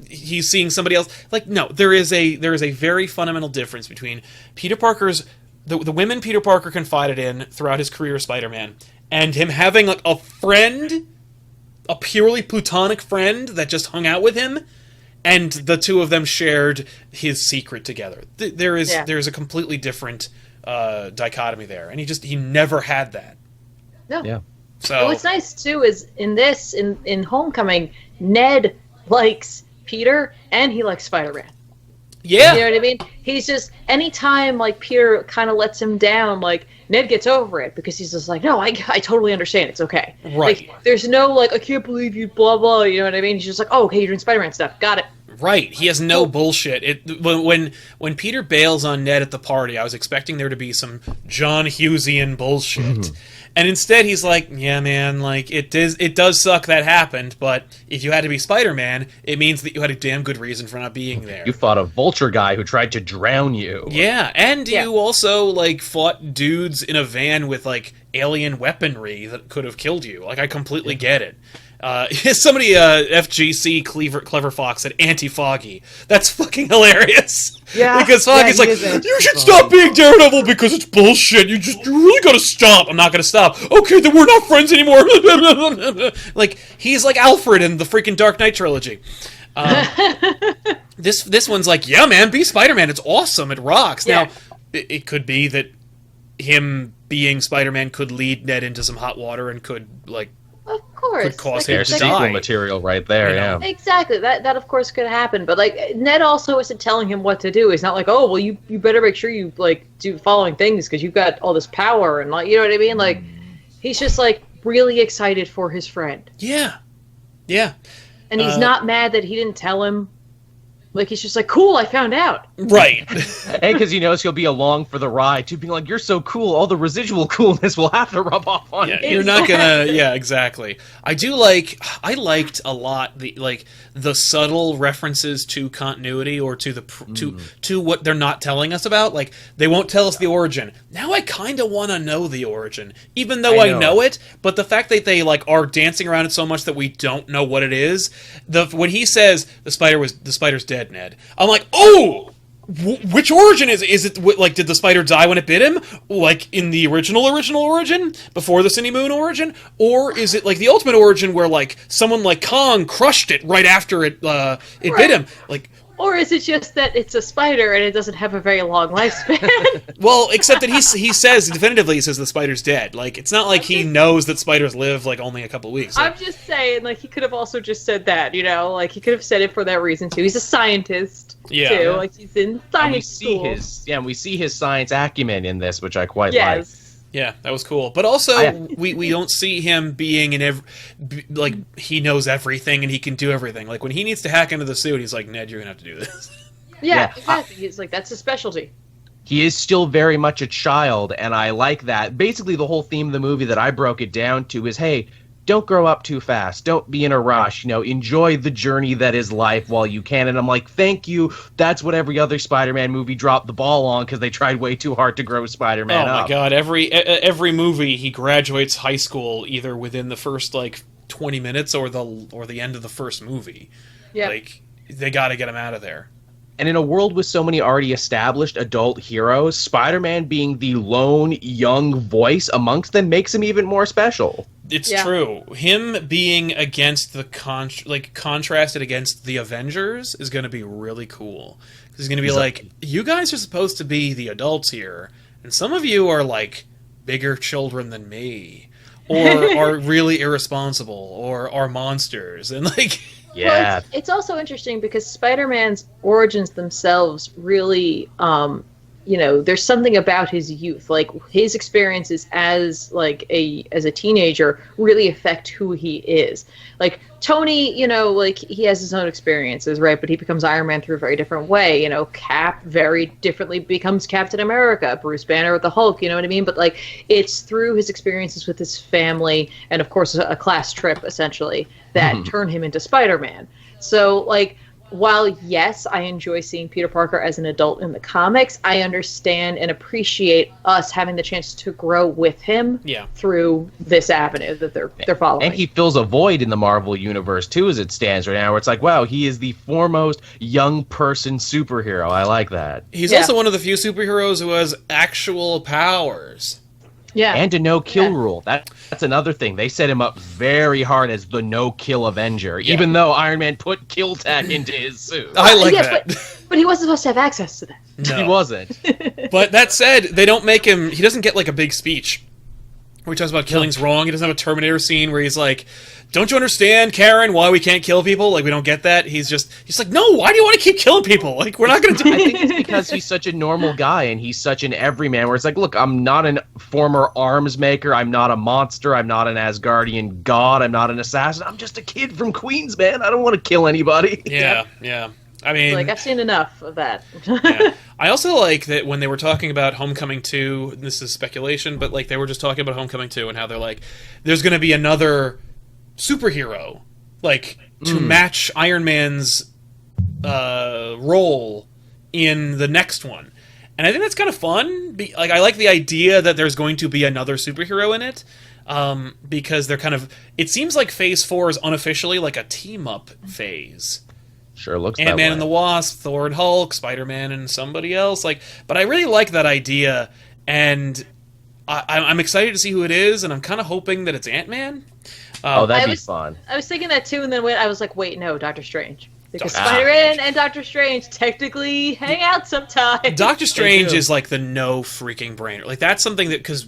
he's seeing somebody else, like, no, there is a very fundamental difference between Peter Parker's the women Peter Parker confided in throughout his career as Spider-Man, and him having, like, a friend, a purely platonic friend that just hung out with him, and the two of them shared his secret together. There is a completely different dichotomy there, and he never had that. No. Yeah. So what's nice too is in Homecoming, Ned likes Peter and he likes Spider-Man. Yeah. You know what I mean? He's just, anytime, like, Peter kind of lets him down, like, Ned gets over it because he's just like, no, I totally understand. It's okay. Right. Like, there's no, like, I can't believe you, blah, blah, you know what I mean? He's just like, oh, okay, you're doing Spider-Man stuff. Got it. Right. He has no bullshit. When Peter bails on Ned at the party, I was expecting there to be some John Hughesian bullshit. Mm-hmm. And instead he's like, yeah, man, like, it does suck that happened, but if you had to be Spider-Man, it means that you had a damn good reason for not being there. You fought a vulture guy who tried to drown you. Yeah, and you also, like, fought dudes in a van with, like, alien weaponry that could have killed you. Like, I completely get it. Somebody, FGC Clever Fox said anti-Foggy. That's fucking hilarious. Yeah. Because Foggy's like, you should stop being Daredevil because it's bullshit. You really gotta stop. I'm not gonna stop. Okay, then we're not friends anymore. Like, he's like Alfred in the freaking Dark Knight trilogy. This one's like, yeah, man, be Spider-Man. It's awesome. It rocks. Yeah. Now, it could be that him being Spider-Man could lead Ned into some hot water and could, like, of course, could cause him to die. Material right there, yeah. Exactly. That of course could happen. But, like, Ned also isn't telling him what to do. He's not like, oh, well, you better make sure you, like, do the following things because you've got all this power and, like, you know what I mean? Like, he's just, like, really excited for his friend. Yeah. Yeah. And he's not mad that he didn't tell him. Like, he's just like, cool, I found out. Right. And because he knows he'll be along for the ride, too, being like, you're so cool, all the residual coolness will have to rub off on you. You're not gonna, exactly. I liked a lot the subtle references to continuity or to to what they're not telling us about. Like, they won't tell us the origin. Now I kind of want to know the origin, even though I know it, but the fact that they, like, are dancing around it so much that we don't know what it is. When he says the spider's dead, Ned, I'm like, oh, which origin is it? Like, did the spider die when it bit him, like in the original origin before the Cindy Moon origin, or is it like the ultimate origin where, like, someone like Kong crushed it right after it bit him, like? Or is it just that it's a spider and it doesn't have a very long lifespan? Well, except that he says definitively, he says the spider's dead. Like, it's not like he knows that spiders live, like, only a couple of weeks. I'm just saying, like, he could have also just said that, you know? Like, he could have said it for that reason, too. He's a scientist, too. Yeah. Like, he's in science school. And we see his science acumen in this, which I quite like. Yeah, that was cool. But also, we don't see him being like, he knows everything and he can do everything. Like, when he needs to hack into the suit, he's like, Ned, you're going to have to do this. Yeah, exactly. He's like, that's his specialty. he is still very much a child, and I like that. Basically, the whole theme of the movie that I broke it down to is, hey, don't grow up too fast. Don't be in a rush. Enjoy the journey that is life while you can. And I'm like, thank you. That's what every other Spider-Man movie dropped the ball on because they tried way too hard to grow Spider-Man up. Oh my god, every movie he graduates high school either within the first 20 minutes or the end of the first movie. Yeah. They got to get him out of there. And in a world with so many already established adult heroes, Spider-Man being the lone young voice amongst them makes him even more special. It's true. Him being against the contrasted against the Avengers is going to be really cool. He's going to be like, you guys are supposed to be the adults here, and some of you are bigger children than me, or are really irresponsible, or are monsters, and Yeah. Well, it's also interesting because Spider-Man's origins themselves really, there's something about his youth, his experiences as a teenager really affect who he is. Tony, he has his own experiences, right? But he becomes Iron Man through a very different way. Cap very differently becomes Captain America. Bruce Banner with the Hulk, you know what I mean? But it's through his experiences with his family and, of course, a class trip essentially that turn him into Spider-Man. So while, yes, I enjoy seeing Peter Parker as an adult in the comics, I understand and appreciate us having the chance to grow with him through this avenue that they're following. And he fills a void in the Marvel Universe, too, as it stands right now, where it's wow, he is the foremost young person superhero. I like that. He's also one of the few superheroes who has actual powers. Yeah. And a no-kill rule. That's another thing. They set him up very hard as the no-kill Avenger, even though Iron Man put kill tech into his suit. I like that. But he wasn't supposed to have access to that. No. He wasn't. But that said, they don't make him... He doesn't get a big speech where he talks about killing's wrong. He doesn't have a Terminator scene where he's like, don't you understand, Karen, why we can't kill people? We don't get that. He's like, no, why do you want to keep killing people? We're not going to do it. I think it's because he's such a normal guy and he's such an everyman where it's look, I'm not a former arms maker. I'm not a monster. I'm not an Asgardian god. I'm not an assassin. I'm just a kid from Queens, man. I don't want to kill anybody. Yeah. I mean... I've seen enough of that. Yeah. I also like that when they were talking about Homecoming 2, this is speculation, but they were just talking about Homecoming 2 and how they're there's going to be another superhero to match Iron Man's role in the next one, and I think that's kind of fun. I like the idea that there's going to be another superhero in it, because they're kind of... It seems like Phase 4 is unofficially a team up phase. Sure looks that way. Ant-Man and the Wasp, Thor and Hulk, Spider-Man and somebody else. But I really like that idea, and I'm excited to see who it is, and I'm kind of hoping that it's Ant-Man. That'd be fun. I was thinking that too, and then I was like, wait, no, Doctor Strange. Because Spider-Man and Doctor Strange technically hang out sometimes. Doctor Strange is the no freaking brainer. That's something that... Because...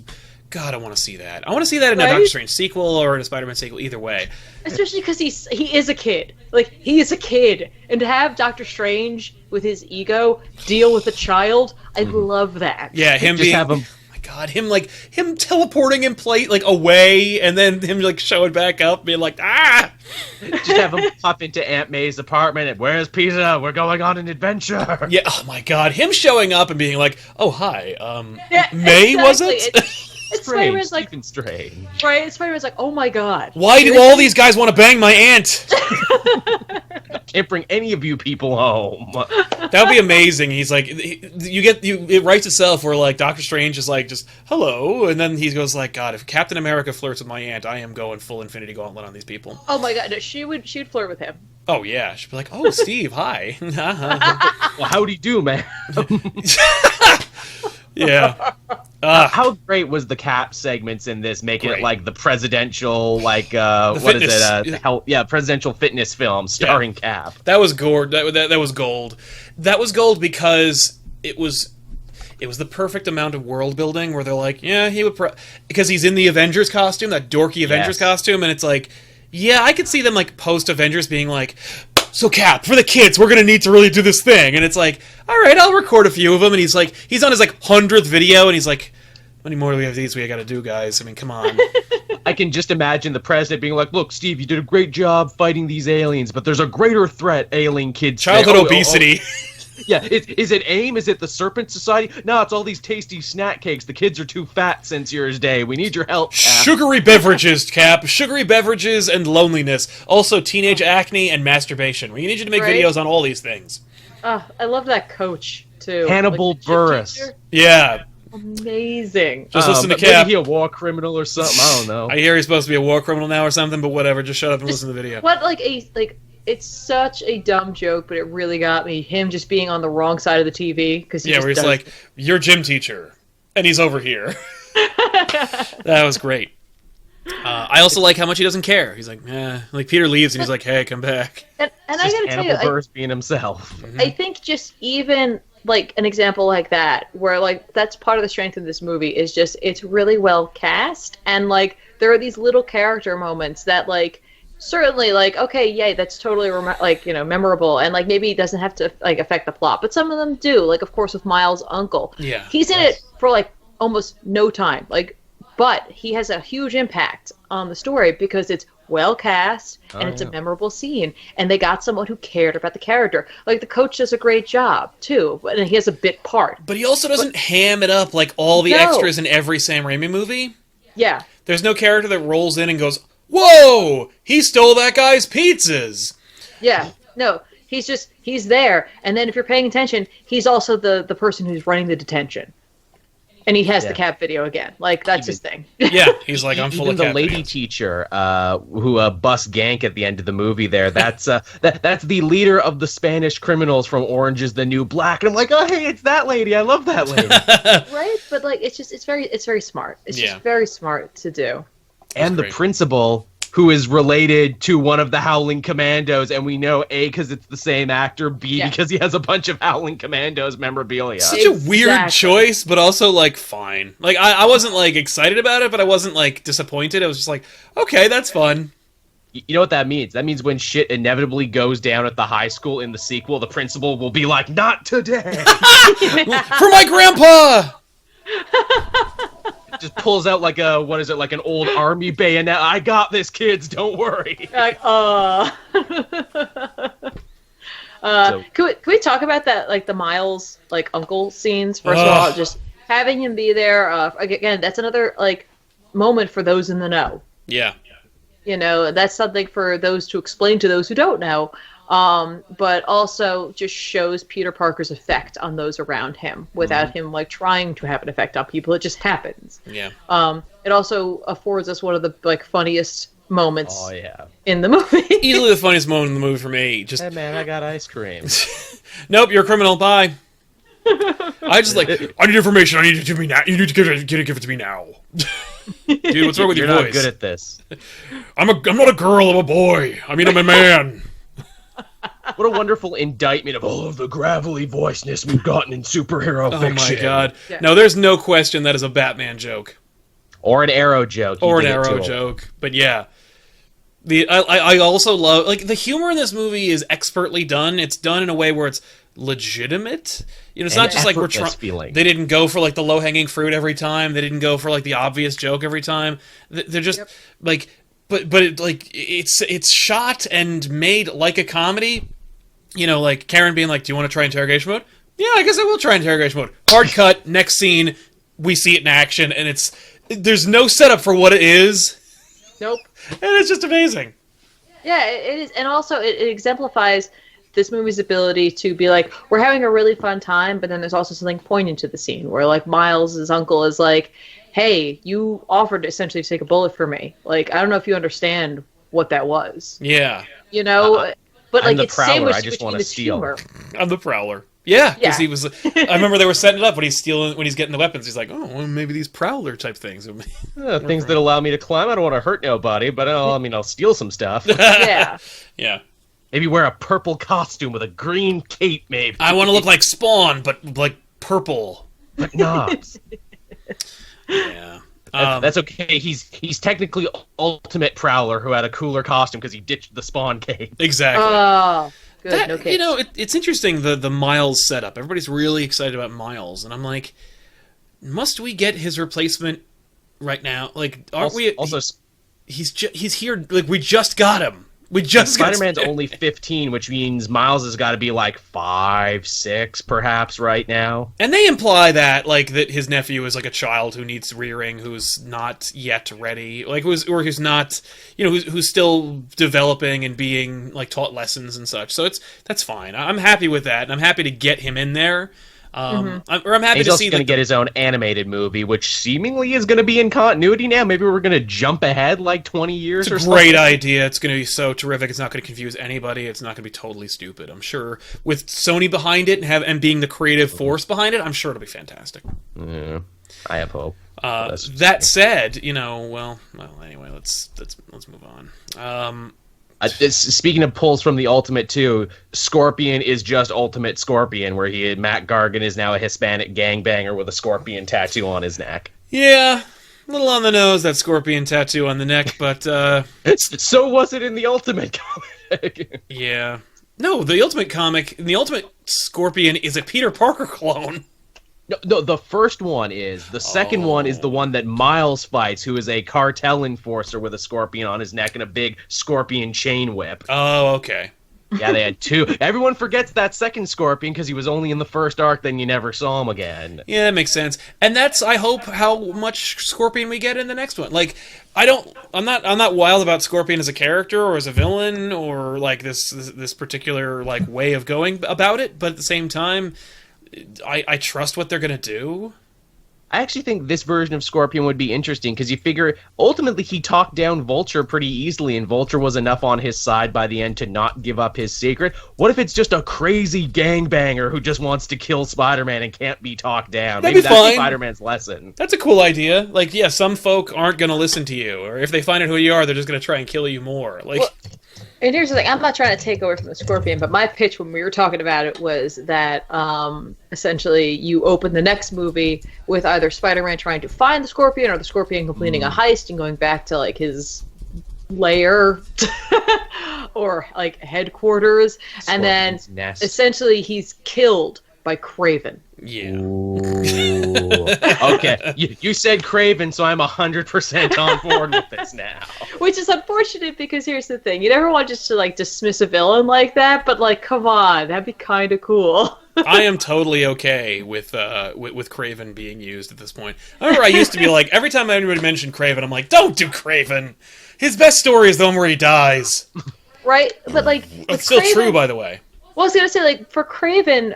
God, I want to see that. I want to see that in a Doctor Strange sequel or in a Spider-Man sequel, either way. Especially because he is a kid. He is a kid. And to have Doctor Strange with his ego deal with a child, I love that. Yeah, him just being... have him... Oh my God, him teleporting in plate, away, and then him, showing back up, being ah! Just have him pop into Aunt May's apartment and, where's Pizza? We're going on an adventure. Yeah, oh my God, him showing up and being oh, hi, exactly. May, was it? Spider-Man's strange. Right, Spider-Man's oh my God. Why do all these guys want to bang my aunt? Can't bring any of you people home. That would be amazing. He's it writes itself where Doctor Strange is just hello, and then he goes God, if Captain America flirts with my aunt, I am going full Infinity Gauntlet on these people. Oh my God, no, she would flirt with him. Oh yeah, she'd be oh Steve, hi. Well, howdy do, man. Yeah. How great was the Cap segments in this, making it the presidential, presidential fitness film starring Cap. That was gold. That was gold. That was gold because it was the perfect amount of world building where they're he would because he's in the Avengers costume, that dorky Avengers costume, and it's I could see them post Avengers being so Cap, for the kids, we're gonna need to really do this thing, and it's all right, I'll record a few of them, and he's on his 100th video, and he's how many more do we have these we gotta do, guys? I mean, come on. I can just imagine the president being look, Steve, you did a great job fighting these aliens, but there's a greater threat, alien kids. Childhood obesity. Yeah, is it AIM? Is it the Serpent Society? No, it's all these tasty snack cakes. The kids are too fat since yours day. We need your help, Cap. Sugary beverages, Cap. Sugary beverages and loneliness. Also, teenage acne and masturbation. We need you to make videos on all these things. I love that coach, too. Hannibal Buress. Yeah. Amazing. Just listen to Cap. Maybe he a war criminal or something. I don't know. I hear he's supposed to be a war criminal now or something, but whatever. Just shut up and listen to the video. It's such a dumb joke, but it really got me. Him just being on the wrong side of the TV because where he's like, "Your gym teacher," and he's over here. That was great. I also like how much he doesn't care. He's like, like Peter leaves and he's like, "Hey, come back." And I gotta tell you, Buress being himself. I think just even like an example like that, where like that's part of the strength of this movie is just it's really well cast, and like there are these little character moments that like. Certainly, like, okay, yay, that's totally, memorable, and, like, maybe it doesn't have to, like, affect the plot, but some of them do, like, of course, with Miles' uncle. Yeah. He's in it for, like, almost no time, like, but he has a huge impact on the story because it's well cast, and it's a memorable scene, and they got someone who cared about the character. Like, the coach does a great job, too, and he has a bit part. But he also doesn't ham it up like all the extras in every Sam Raimi movie. Yeah. There's no character that rolls in and goes, "Whoa! He stole that guy's pizzas!" Yeah, no, he's there, and then if you're paying attention, he's also the person who's running the detention. And he has the Cap video again. Like, that's his thing. Yeah, he's like, I'm full of Cap the lady videos. teacher who busts Gank at the end of the movie there, that's that's the leader of the Spanish criminals from Orange is the New Black. And I'm like, oh, hey, it's that lady. I love that lady. Right? But, like, it's very smart. It's just very smart to do. And the principal, who is related to one of the Howling Commandos, and we know A, because it's the same actor, B, because he has a bunch of Howling Commandos memorabilia. Such a weird choice, but also, like, fine. Like, I wasn't, like, excited about it, but I wasn't, like, disappointed. I was just like, okay, that's fun. You know what that means? That means when shit inevitably goes down at the high school in the sequel, the principal will be like, not today! For my grandpa! Just pulls out like an old army bayonet. I got this, kids. Don't worry. Like, can we talk about that, like the Miles, like uncle scenes? First of all, just having him be there. Again, that's another like moment for those in the know. Yeah. You know, that's something for those to explain to those who don't know. But also just shows Peter Parker's effect on those around him without him like trying to have an effect on people. It just happens. Yeah. It also affords us one of the like funniest moments. Oh yeah. In the movie. Easily the funniest moment in the movie for me. Just hey man, I got ice cream. Nope, you're a criminal. Bye. I just like I need information. I need it to me now. You need to give it to me now. Dude, what's wrong with your voice? You're not good at this. I'm not a girl. I'm a boy. I mean, I'm a man. What a wonderful indictment of all of the gravelly voiceness we've gotten in superhero fiction. Oh my god. Yeah. No, there's no question that is a Batman joke. Or an Arrow joke. Or an Arrow joke. But yeah. I also love like the humor in this movie is expertly done. It's done in a way where it's legitimate. You know, it's not just like we're trying. They didn't go for like the low-hanging fruit every time. They didn't go for like the obvious joke every time. They're just like But it's shot and made like a comedy. You know, like Karen being like, "Do you want to try interrogation mode?" Yeah, I guess I will try interrogation mode. Hard cut. Next scene, we see it in action, and there's no setup for what it is. Nope. And it's just amazing. Yeah, it is, and also it exemplifies this movie's ability to be like, we're having a really fun time, but then there's also something poignant to the scene where like Miles' uncle is like, hey, you offered essentially to take a bullet for me. Like, I don't know if you understand what that was. Yeah. You know, but like it's Prowler. sandwiched between this humor. I'm the Prowler. Yeah, because he was. I remember they were setting it up when he's getting the weapons. He's like, oh, well, maybe these Prowler type things. Things that allow me to climb. I don't want to hurt nobody, but I'll steal some stuff. Yeah. Yeah. Maybe wear a purple costume with a green cape, maybe. I want to look like Spawn, but like purple. But not. Yeah. That's okay. He's technically Ultimate Prowler who had a cooler costume because he ditched the Spawn cape. Exactly. Oh, good. No you know, it's interesting the Miles setup. Everybody's really excited about Miles, and I'm like, must we get his replacement right now? Like, aren't we? Also, he's here. Like, we just got him. We just got Spider-Man's only 15, which means Miles has got to be like 5, 6, perhaps right now. And they imply that that his nephew is like a child who needs rearing, who's not yet ready, who's not, who's still developing and being like taught lessons and such. So that's fine. I'm happy with that, and I'm happy to get him in there. I'm happy He's to also see going to get his own animated movie, which seemingly is going to be in continuity now. Maybe we're going to jump ahead like 20 years or something. Great idea. It's going to be so terrific. It's not going to confuse anybody. It's not going to be totally stupid. I'm sure with Sony behind it and being the creative force behind it, I'm sure it'll be fantastic. Yeah, I have hope. That said, anyway, let's move on. Speaking of pulls from the Ultimate 2, Scorpion is just Ultimate Scorpion, where Matt Gargan is now a Hispanic gangbanger with a scorpion tattoo on his neck. Yeah, a little on the nose, that scorpion tattoo on the neck, but... So was it in the Ultimate comic. Yeah. No, the Ultimate Scorpion is a Peter Parker clone. No, the first one is. The second one is the one that Miles fights, who is a cartel enforcer with a scorpion on his neck and a big scorpion chain whip. Oh, okay. Yeah, they had two. Everyone forgets that second Scorpion because he was only in the first arc, then you never saw him again. Yeah, that makes sense. And that's, I hope, how much Scorpion we get in the next one. I'm not wild about Scorpion as a character or as a villain or this particular way of going about it, but at the same time, I trust what they're going to do. I actually think this version of Scorpion would be interesting because you figure ultimately he talked down Vulture pretty easily, and Vulture was enough on his side by the end to not give up his secret. What if it's just a crazy gangbanger who just wants to kill Spider-Man and can't be talked down? That'd Maybe be that's fine. Spider-Man's lesson. That's a cool idea. Some folk aren't going to listen to you, or if they find out who you are, they're just going to try and kill you more. And here's the thing, I'm not trying to take away from the Scorpion, but my pitch when we were talking about it was that essentially you open the next movie with either Spider-Man trying to find the Scorpion or the Scorpion completing a heist and going back to his lair or headquarters, Scorpion's and then nest. essentially he's killed by Kraven. Yeah. Okay, you said Kraven, so I'm 100% on board with this now. Which is unfortunate because here's the thing: you never want just to dismiss a villain like that, but come on, that'd be kind of cool. I am totally okay with Kraven being used at this point. I remember I used to be every time anybody mentioned Kraven, I'm like, don't do Kraven. His best story is the one where he dies. Right, but it's still Kraven, true, by the way. Well, I was gonna say, for Kraven,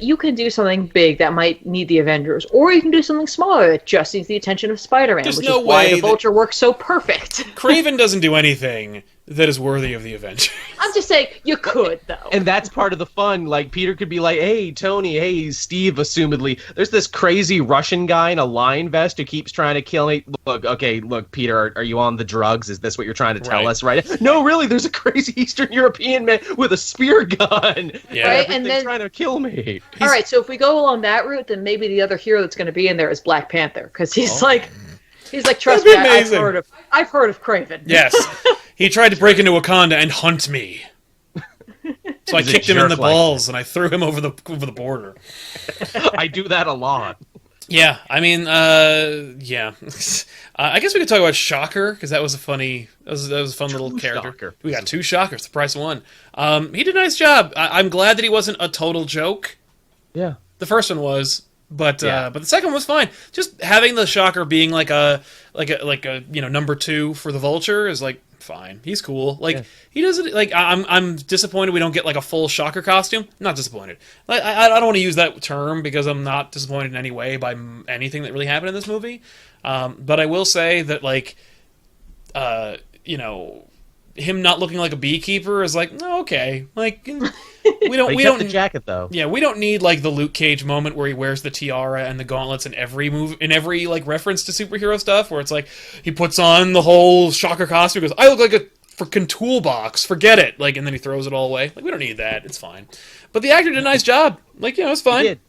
you can do something big that might need the Avengers, or you can do something smaller that just needs the attention of Spider-Man, There's which no is why way the Vulture works so perfect. Kraven doesn't do anything that is worthy of the Avengers. I'm just saying, you could, though. And that's part of the fun. Peter could be like, hey, Tony, hey, Steve, assumedly. There's this crazy Russian guy in a lion vest who keeps trying to kill me. Look, Peter, are you on the drugs? Is this what you're trying to tell us, right? No, really, there's a crazy Eastern European man with a spear gun. Yeah. Right, and then trying to kill me. All right, so if we go along that route, then maybe the other hero that's going to be in there is Black Panther, because he's trust me, I've heard of Kraven. Yes. He tried to break into Wakanda and hunt me. So I kicked him in the balls and I threw him over the border. I do that a lot. Yeah, I mean, yeah. I guess we could talk about Shocker, because that was a fun little character. Shocker. We got two Shockers, the price of one. He did a nice job. I'm glad that he wasn't a total joke. Yeah. The first one was, but the second one was fine. Just having the Shocker being like a number 2 for the Vulture is fine. He's cool. He doesn't I'm disappointed we don't get a full Shocker costume. Not disappointed. I don't want to use that term because I'm not disappointed in any way by anything that really happened in this movie. But I will say that him not looking like a beekeeper is okay. We don't the jacket though. Yeah, we don't need the Luke Cage moment where he wears the tiara and the gauntlets in every reference to superhero stuff where it's he puts on the whole Shocker costume and goes, I look like a freaking toolbox, forget it. And then he throws it all away. We don't need that. It's fine. But the actor did a nice job. It's fine. He did.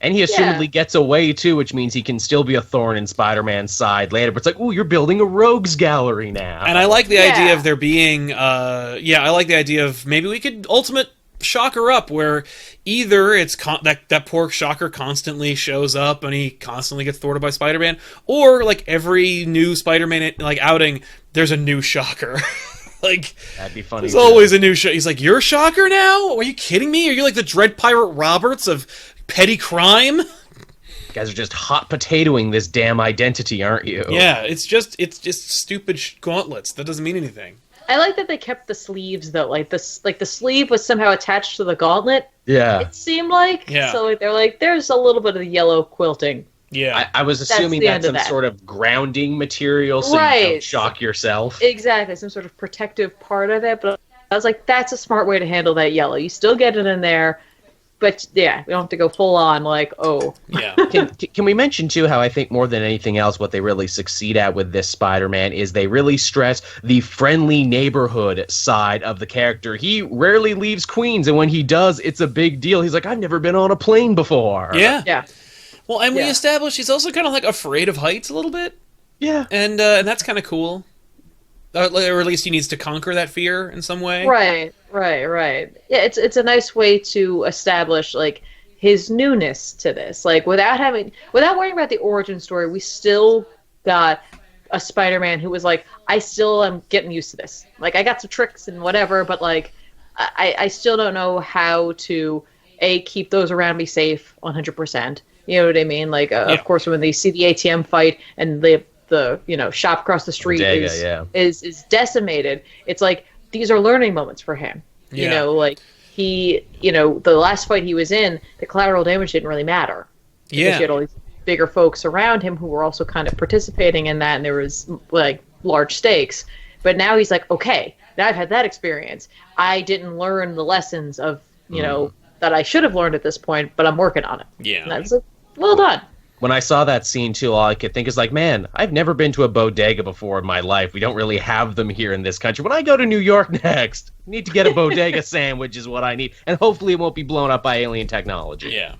And he assumedly gets away, too, which means he can still be a thorn in Spider-Man's side later. But it's ooh, you're building a rogues gallery now. And I like the idea of there being, I like the idea of maybe we could Ultimate Shocker up, where either it's that poor Shocker constantly shows up and he constantly gets thwarted by Spider-Man, or every new Spider-Man outing, there's a new Shocker. Like, that'd be funny. There's always a new show. He's like, you're Shocker now? Are you kidding me? Are you like the Dread Pirate Roberts of petty crime? You guys are just hot potatoing this damn identity, aren't you? Yeah, it's just stupid gauntlets. That doesn't mean anything. I like that they kept the sleeves though. Like the sleeve was somehow attached to the gauntlet. Yeah. It seemed like. Yeah. So like, they're like, there's a little bit of the yellow quilting. Yeah. I was assuming that's some sort of grounding material so you don't shock yourself. Exactly, some sort of protective part of it. But I was like, that's a smart way to handle that yellow. You still get it in there, but yeah, we don't have to go full on like, oh. Yeah. Can we mention, too, how I think more than anything else what they really succeed at with this Spider-Man is they really stress the friendly neighborhood side of the character. He rarely leaves Queens, and when he does, it's a big deal. He's like, I've never been on a plane before. Yeah. Yeah. Well, and we established he's also kind of like afraid of heights a little bit. Yeah. And that's kind of cool. Or at least he needs to conquer that fear in some way. Right. Yeah, it's a nice way to establish like his newness to this. Like without worrying about the origin story, we still got a Spider-Man who was like, I still am getting used to this. Like I got some tricks and whatever, but like I still don't know how to keep those around me safe 100%. You know what I mean? Like, of course, when they see the ATM fight and the shop across the street is decimated, it's like these are learning moments for him. Yeah. You know, like the last fight he was in, the collateral damage didn't really matter. Yeah. Because you had all these bigger folks around him who were also kind of participating in that, and there was like large stakes. But now he's like, okay, now I've had that experience. I didn't learn the lessons of that I should have learned at this point, but I'm working on it. Yeah. And that's like, well done. When I saw that scene, too, all I could think is like, man, I've never been to a bodega before in my life. We don't really have them here in this country. When I go to New York next, I need to get a bodega sandwich is what I need. And hopefully it won't be blown up by alien technology. Yeah.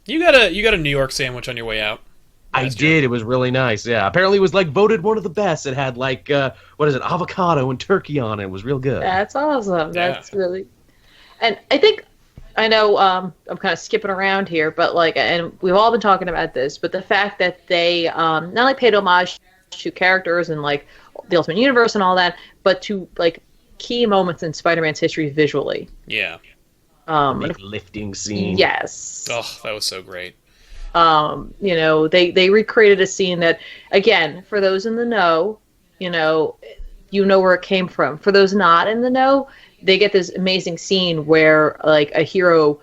You got a New York sandwich on your way out. I did. It was really nice, yeah. Apparently it was, like, voted one of the best. It had, like, avocado and turkey on it. It was real good. That's awesome. That's really... And I know I'm kind of skipping around here, but like, and we've all been talking about this, but the fact that they not only paid homage to characters and like the Ultimate Universe and all that, but to like key moments in Spider-Man's history visually. Yeah. Lifting scene. Yes. Oh, that was so great. They recreated a scene that, again, for those in the know, you know where it came from. For those not in the know, they get this amazing scene where like a hero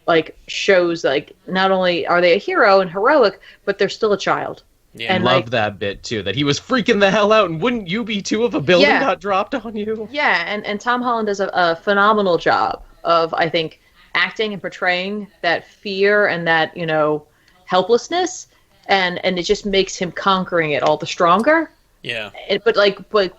like shows like not only are they a hero and heroic, but they're still a child. Yeah, and love that bit too, that he was freaking the hell out, and wouldn't you be too if a building got dropped on you? Yeah, and Tom Holland does a phenomenal job of, I think, acting and portraying that fear and that, helplessness, and it just makes him conquering it all the stronger. Yeah. But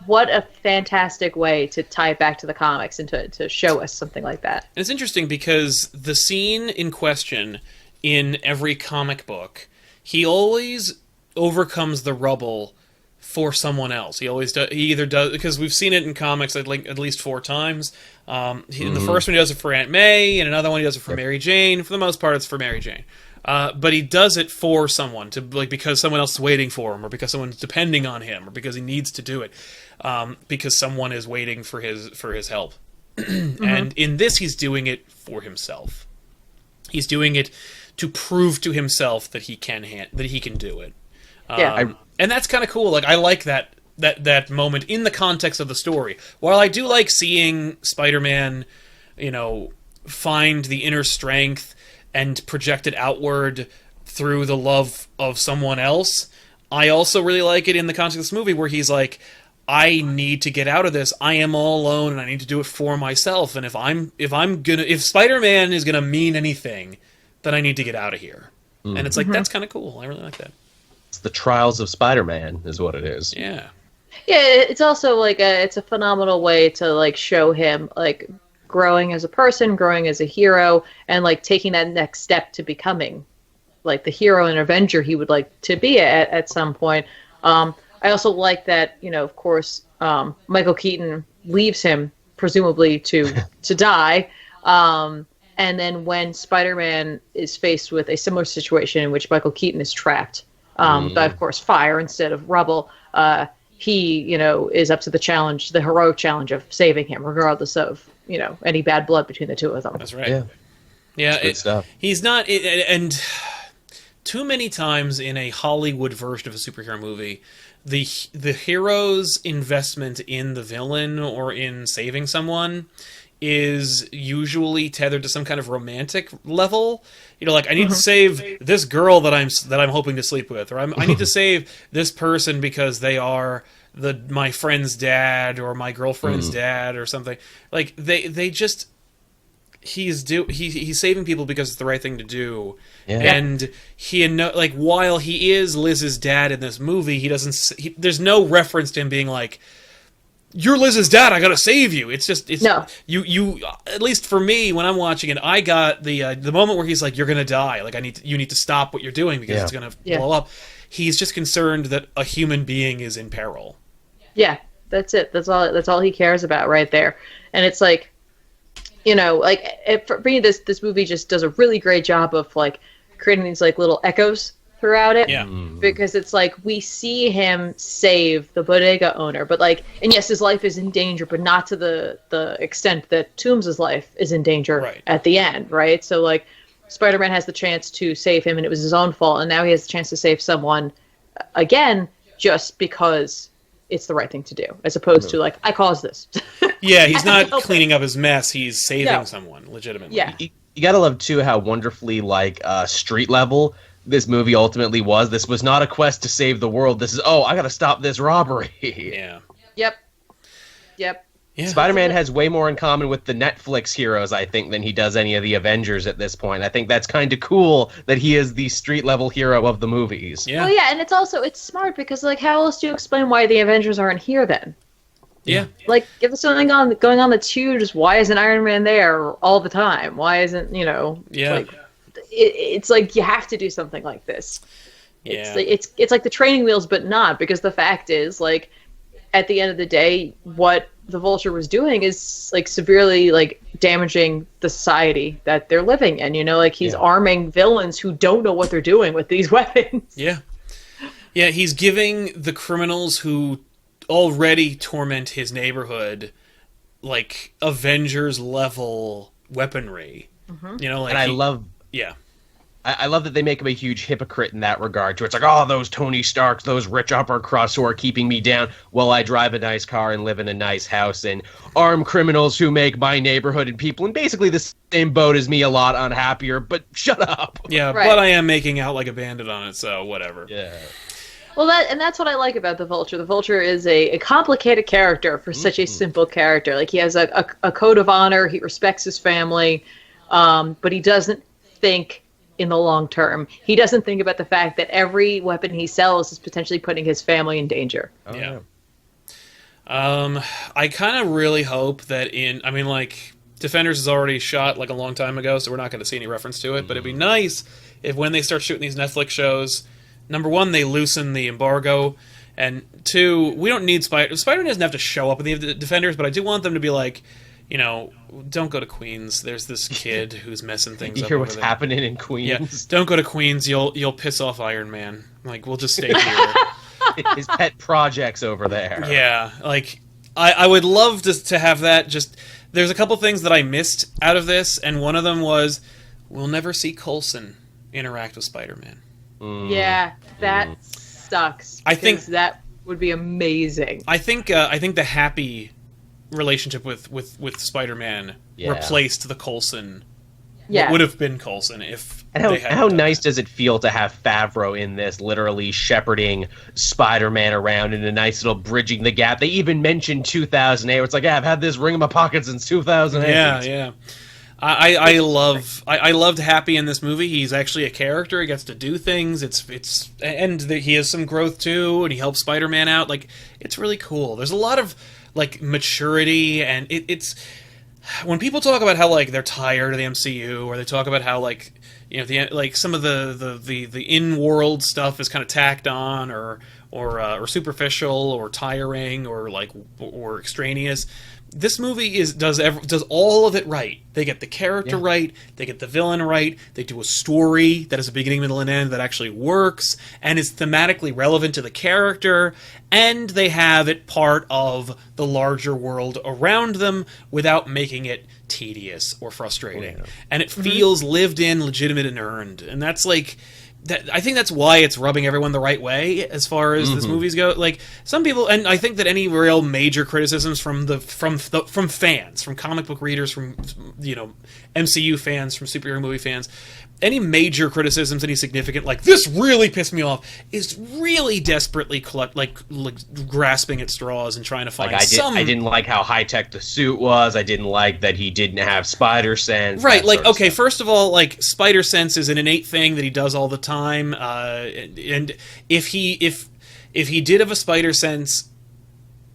what a fantastic way to tie it back to the comics and to show us something like that. And it's interesting because the scene in question in every comic book, he always overcomes the rubble for someone else. He always does. He either does, because we've seen it in comics at least 4 times. In the first one, he does it for Aunt May, and another one he does it for Mary Jane. For the most part, it's for Mary Jane. But he does it for someone, because someone else is waiting for him, or because someone's depending on him, or because he needs to do it, because someone is waiting for his help. And in this, he's doing it for himself. He's doing it to prove to himself that he can do it. And that's kind of cool. Like, I like that moment in the context of the story. While I do like seeing Spider-Man, find the inner strength and project it outward through the love of someone else, I also really like it in the context of this movie where he's like, I need to get out of this. I am all alone, and I need to do it for myself. And if Spider-Man is gonna mean anything, then I need to get out of here. And it's like, that's kind of cool. I really like that. It's the trials of Spider-Man, is what it is. Yeah. Yeah, it's also like it's a phenomenal way to like show him like growing as a person, growing as a hero, and like taking that next step to becoming like the hero and avenger he would like to be at some point. I also like that, of course, Michael Keaton leaves him presumably to die. And then when Spider-Man is faced with a similar situation in which Michael Keaton is trapped by, of course, fire instead of rubble, he, is up to the challenge, the heroic challenge of saving him, regardless of, any bad blood between the two of them. That's right. Yeah. Good stuff. He's not, and too many times in a Hollywood version of a superhero movie, the hero's investment in the villain or in saving someone is usually tethered to some kind of romantic level. Like, I need to save this girl that I'm hoping to sleep with, or I need to save this person because they are my friend's dad or my girlfriend's dad or something. Like, they just he's saving people because it's the right thing to do. Yeah. And while he is Liz's dad in this movie, there's no reference to him being like, "You're Liz's dad, I gotta save you." It's no. You at least for me, when I'm watching it, I got the moment where he's like, "You're gonna die. Like, you need to stop what you're doing because it's gonna blow up." He's just concerned that a human being is in peril. Yeah, that's it. That's all he cares about right there. And it's like, for me, this movie just does a really great job of like creating these like little echoes throughout it. Yeah. Because it's like we see him save the bodega owner, but like, and yes, his life is in danger, but not to the extent that Toombs' life is in danger at the end, right? So like, Spider-Man has the chance to save him, and it was his own fault, and now he has the chance to save someone again just because it's the right thing to do, as opposed to like, I caused this. Yeah, he's not cleaning up his mess; he's saving someone legitimately. Yeah, you gotta love too how wonderfully like street level this movie ultimately was. This was not a quest to save the world. This is, I gotta stop this robbery. Yeah. Yep. Yeah. Spider-Man has way more in common with the Netflix heroes, I think, than he does any of the Avengers at this point. I think that's kind of cool that he is the street-level hero of the movies. Yeah. Well, yeah, and it's smart because, like, how else do you explain why the Avengers aren't here then? Yeah. Like, if there's something going on that's huge, why isn't Iron Man there all the time? Why isn't, like, it's like you have to do something like this. Yeah. It's like the training wheels, but not, because the fact is, like, at the end of the day, what the Vulture was doing is like severely like damaging the society that they're living in. Like he's arming villains who don't know what they're doing with these weapons. Yeah. Yeah, he's giving the criminals who already torment his neighborhood like Avengers level weaponry. Mm-hmm. And I love that they make him a huge hypocrite in that regard. It's like, those Tony Starks, those rich upper crust who are keeping me down while I drive a nice car and live in a nice house, and arm criminals who make my neighborhood and people in basically the same boat as me a lot unhappier, but shut up. Yeah, right. But I am making out like a bandit on it, so whatever. Yeah. Well, that's what I like about the Vulture. The Vulture is a complicated character for such a simple character. Like, he has a code of honor, he respects his family, but he doesn't think in the long term. He doesn't think about the fact that every weapon he sells is potentially putting his family in danger. Yeah. I kind of really hope that Defenders is already shot like a long time ago, so we're not going to see any reference to it, but it'd be nice if when they start shooting these Netflix shows, number one, they loosen the embargo, and two, we don't need Spider-Man doesn't have to show up in the Defenders, but I do want them to be like, don't go to Queens. There's this kid who's messing things up. You hear what's happening in Queens? Yeah. Don't go to Queens. You'll piss off Iron Man. Like, we'll just stay here. His pet projects over there. Yeah. Like, I would love to have that. Just, there's a couple things that I missed out of this, and one of them was we'll never see Coulson interact with Spider-Man. Yeah, that sucks. I think that would be amazing. I think the Happy relationship with Spider-Man replaced the Coulson. What would have been Coulson if how nice does it feel to have Favreau in this, literally shepherding Spider-Man around in a nice little bridging the gap. They even mentioned 2008 where it's like, I've had this ring in my pocket since 2008. Yeah. I loved Happy in this movie. He's actually a character. He gets to do things. He has some growth too, and he helps Spider-Man out. Like, it's really cool. There's a lot of like maturity, and it's when people talk about how like they're tired of the MCU, or they talk about how like some of the in-world stuff is kind of tacked on or superficial or tiring or extraneous. this movie does all of it right. They get the character right, they get the villain right, they do a story that has a beginning, middle, and end that actually works, and is thematically relevant to the character, and they have it part of the larger world around them without making it tedious or frustrating. And it feels lived in, legitimate, and earned. And that's like... I think that's why it's rubbing everyone the right way as far as this movies go. Like some people, and I think that any real major criticisms from fans, from comic book readers, from MCU fans, from superhero movie fans, any major criticisms, any significant, like this really pissed me off, is really desperately grasping at straws and trying to find I didn't like how high tech the suit was. I didn't like that he didn't have spider sense. Right, like okay, first of all, like spider sense is an innate thing that he does all the time, and if he did have a spider sense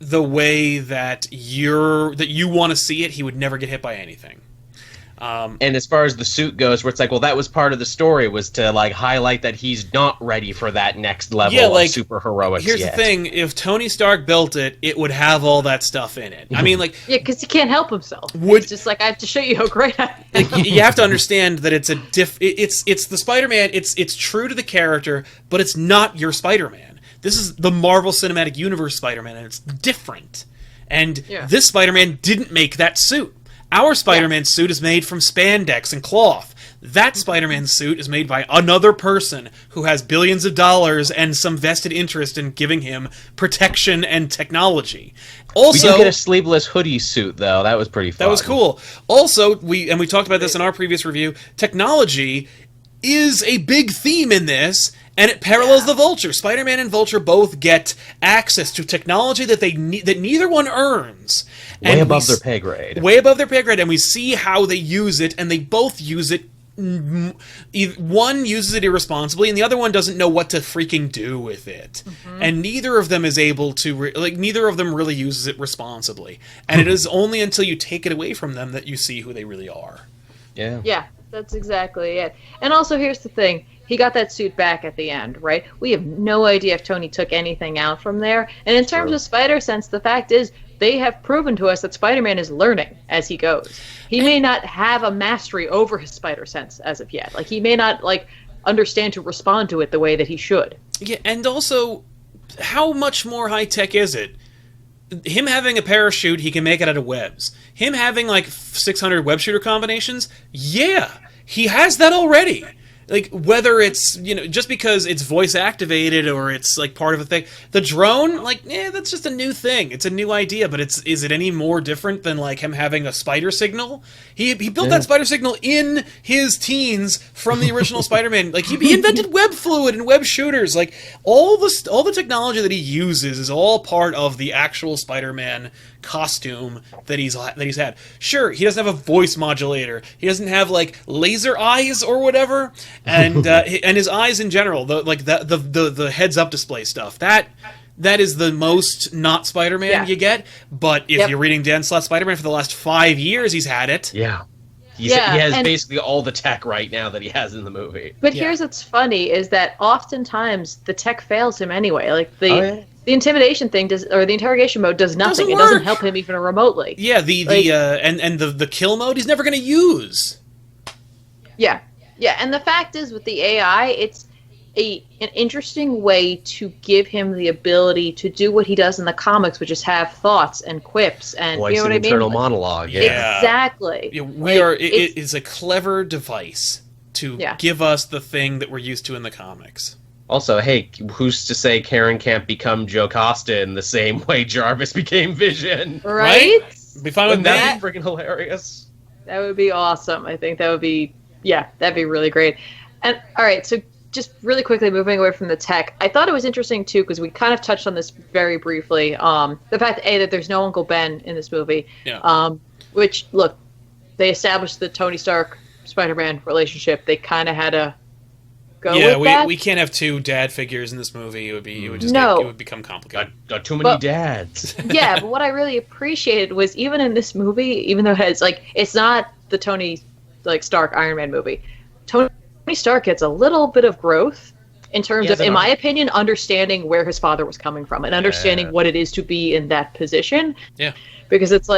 the way that you want to see it, he would never get hit by anything. And as far as the suit goes, where it's like, well, that was part of the story, was to like highlight that he's not ready for that next level of super heroics. Here's the thing: if Tony Stark built it, it would have all that stuff in it. I mean, like, yeah, because he can't help himself. It's just like, I have to show you how great I am. Like, you have to understand that it's it's the Spider-Man. It's true to the character, but it's not your Spider-Man. This is the Marvel Cinematic Universe Spider-Man, and it's different. And this Spider-Man didn't make that suit. Our Spider-Man suit is made from spandex and cloth. That Spider-Man suit is made by another person who has billions of dollars and some vested interest in giving him protection and technology. Also, we did get a sleeveless hoodie suit, though. That was pretty fun. That was cool. Also, we talked about this in our previous review, technology is a big theme in this, and it parallels the Vulture. Spider-Man and Vulture both get access to technology that that neither one earns. Way above their pay grade. Way above their pay grade, and we see how they use it, and they both use it. One uses it irresponsibly, and the other one doesn't know what to freaking do with it. And neither of them is able to, neither of them really uses it responsibly. And it is only until you take it away from them that you see who they really are. Yeah, that's exactly it. And also, here's the thing. He got that suit back at the end, right? We have no idea if Tony took anything out from there. And in terms of Spider-Sense, the fact is, they have proven to us that Spider-Man is learning as he goes. He may not have a mastery over his Spider-Sense as of yet. Like, he may not, understand to respond to it the way that he should. Yeah, and also, how much more high-tech is it? Him having a parachute, he can make it out of webs. Him having, 600 web shooter combinations? Yeah, he has that already. Like, whether it's, just because it's voice activated or it's, part of a thing. The drone, that's just a new thing. It's a new idea, but is it any more different than, him having a spider signal? He built that spider signal in his teens from the original Spider-Man. He invented web fluid and web shooters. All the technology that he uses is all part of the actual Spider-Man costume that he's had. Sure, he doesn't have a voice modulator. He doesn't have, laser eyes or whatever. And and his eyes in general, the heads-up display stuff, that is the most not Spider-Man you get. But if you're reading Dan Slott's Spider-Man for the last 5 years, he's had it. Yeah. He has basically all the tech right now that he has in the movie. But here's what's funny, is that oftentimes the tech fails him anyway. The intimidation thing or the interrogation mode does nothing. It doesn't help him even remotely. Yeah, the kill mode he's never going to use. Yeah. Yeah, and the fact is, with the AI, it's an interesting way to give him the ability to do what he does in the comics, which is have thoughts and quips and voice and internal monologue. Yeah, exactly. Yeah, it is a clever device to give us the thing that we're used to in the comics. Also, hey, who's to say Karen can't become Joe Costa in the same way Jarvis became Vision? Right? Be fine with that. That'd be freaking hilarious. That would be awesome. I think that would be. Yeah, that'd be really great. And all right, so just really quickly moving away from the tech, I thought it was interesting too, because we kind of touched on this very briefly. The fact that there's no Uncle Ben in this movie. Yeah. Which, look, they established the Tony Stark Spider-Man relationship. They kind of had to go with that. We can't have two dad figures in this movie. It would become complicated. Got too many dads. Yeah, but what I really appreciated was, even in this movie, even though it's not the Tony Stark Iron Man movie, Tony Stark gets a little bit of growth in terms of, in my opinion, understanding where his father was coming from and understanding what it is to be in that position. Yeah. Because it's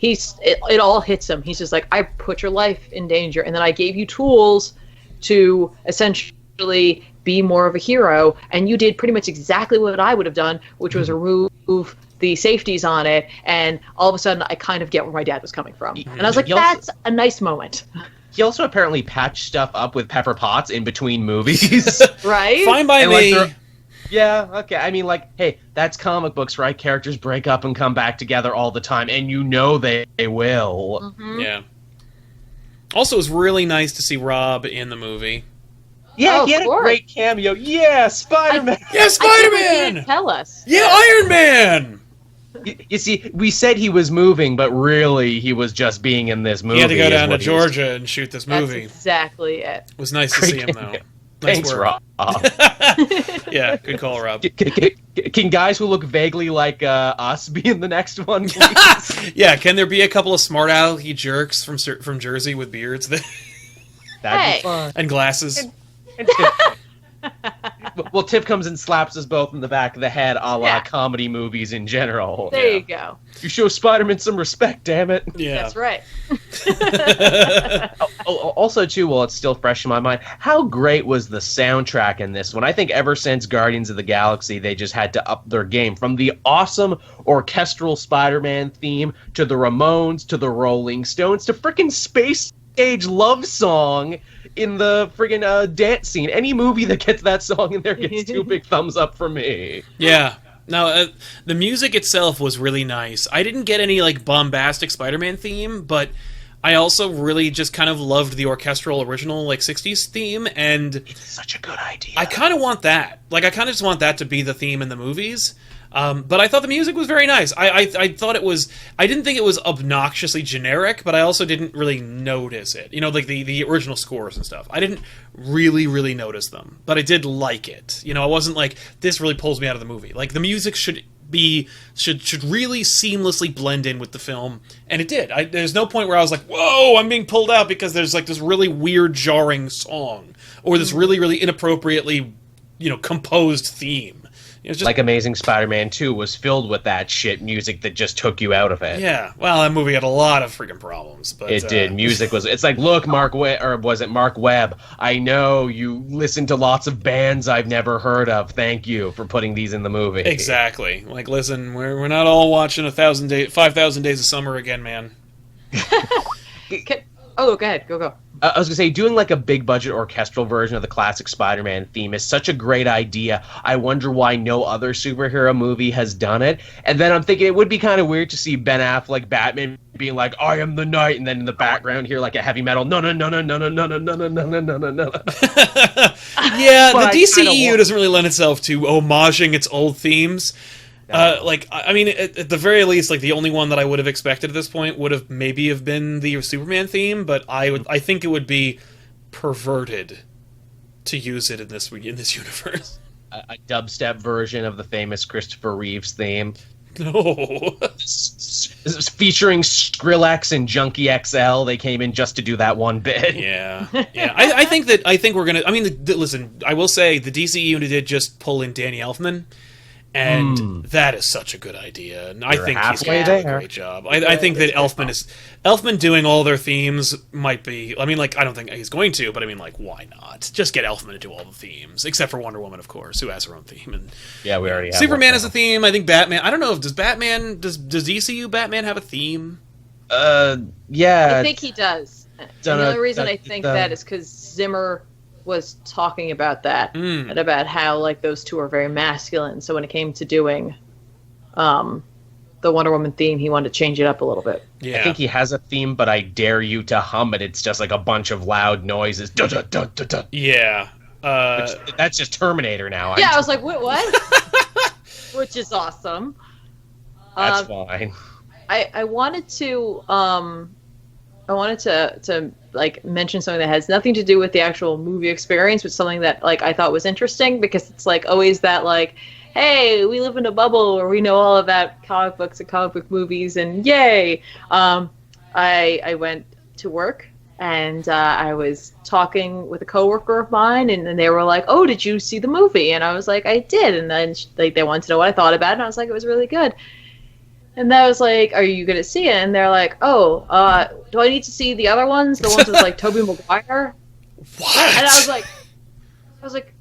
it all hits him. He's just like, I put your life in danger, and then I gave you tools to essentially be more of a hero, and you did pretty much exactly what I would have done, which was remove the safeties on it, and all of a sudden I kind of get where my dad was coming from. And I was like, that's a nice moment. He also apparently patched stuff up with Pepper Potts in between movies. Right? Fine by me. Yeah, okay. I mean, like, hey, that's comic books, right? Characters break up and come back together all the time, and you know they will. Mm-hmm. Yeah. Also, it was really nice to see Rob in the movie. Yeah, he had a great cameo. Yeah, Spider-Man! Yeah, Spider-Man! Didn't tell us. Yeah, Iron Man! You see, we said he was moving, but really he was just being in this movie. He had to go down to Georgia and shoot this movie. That's exactly it. It was nice to see him, though. Thanks, Rob. Yeah, good call, Rob. Can guys who look vaguely like us be in the next one, please? Yeah, can there be a couple of smart alecky jerks from Jersey with beards That'd be fun. and glasses? Well, Tiff comes and slaps us both in the back of the head, a la comedy movies in general. There you go. You show Spider-Man some respect, damn it. Yeah, that's right. Also, too, while it's still fresh in my mind, how great was the soundtrack in this one? I think ever since Guardians of the Galaxy, they just had to up their game. From the awesome orchestral Spider-Man theme, to the Ramones, to the Rolling Stones, to frickin' Space Age love song in the friggin' dance scene. Any movie that gets that song in there gets 2 big thumbs up for me. Yeah. Now, the music itself was really nice. I didn't get any, like, bombastic Spider-Man theme, but I also really just kind of loved the orchestral original, like, 60s theme, and it's such a good idea. I kind of want that. Like, I kind of just want that to be the theme in the movies. But I thought the music was very nice. I thought it was... I didn't think it was obnoxiously generic, but I also didn't really notice it. You know, like the original scores and stuff. I didn't really notice them, but I did like it. You know, I wasn't like, this really pulls me out of the movie. Like, the music should really seamlessly blend in with the film, and it did. There's no point where I was like, whoa, I'm being pulled out because there's like this really weird, jarring song, or this really inappropriately, you know, composed theme. It was just, like Amazing Spider-Man 2 was filled with that shit music that just took you out of it. Yeah, well, that movie had a lot of freaking problems. But it did. Music was... It's like, look, Mark Webb? I know you listen to lots of bands I've never heard of. Thank you for putting these in the movie. Exactly. Like, listen, we're not all watching 5,000 Days of Summer again, man. Oh, go ahead. Go. I was going to say, doing like a big budget orchestral version of the classic Spider-Man theme is such a great idea. I wonder why no other superhero movie has done it. And then I'm thinking it would be kind of weird to see Ben Affleck Batman being like, I am the knight, and then in the background hear like a heavy metal, no. Yeah, the DCEU doesn't really lend itself to homaging its old themes. I mean, at the very least, like, the only one that I would have expected at this point would have maybe been the Superman theme, but I think it would be perverted to use it in this universe. A dubstep version of the famous Christopher Reeves theme. No. Featuring Skrillex and Junkie XL. They came in just to do that one bit. Yeah. I think we're gonna. I mean, listen. I will say the DCEU did just pull in Danny Elfman. And that is such a good idea. And I think he's going to do a great job. I think that Elfman doing all their themes might be... I mean, like, I don't think he's going to, but I mean, like, why not? Just get Elfman to do all the themes, except for Wonder Woman, of course, who has her own theme. And yeah, we already have Superman has a theme. I think Batman... I don't know, does DCU Batman have a theme? Yeah. I think he does. The only reason I think that is because Zimmer was talking about that and about how like those two are very masculine. So when it came to doing the Wonder Woman theme, he wanted to change it up a little bit. Yeah. I think he has a theme, but I dare you to hum it. It's just like a bunch of loud noises. Dun, dun, dun, dun, dun. Yeah. That's just Terminator now. Yeah, I was like, wait, what? Which is awesome. That's fine. I wanted to like mention something that has nothing to do with the actual movie experience, but something that like I thought was interesting, because it's like always that like, hey, we live in a bubble where we know all about comic books and comic book movies, and yay. I went to work and I was talking with a coworker of mine, and they were like, oh, did you see the movie? And I was like, I did. And then they wanted to know what I thought about it, and I was like, it was really good. And I was like, are you going to see it? And they're like, oh, do I need to see the other ones? The ones with, like, Tobey Maguire? What? And I was like,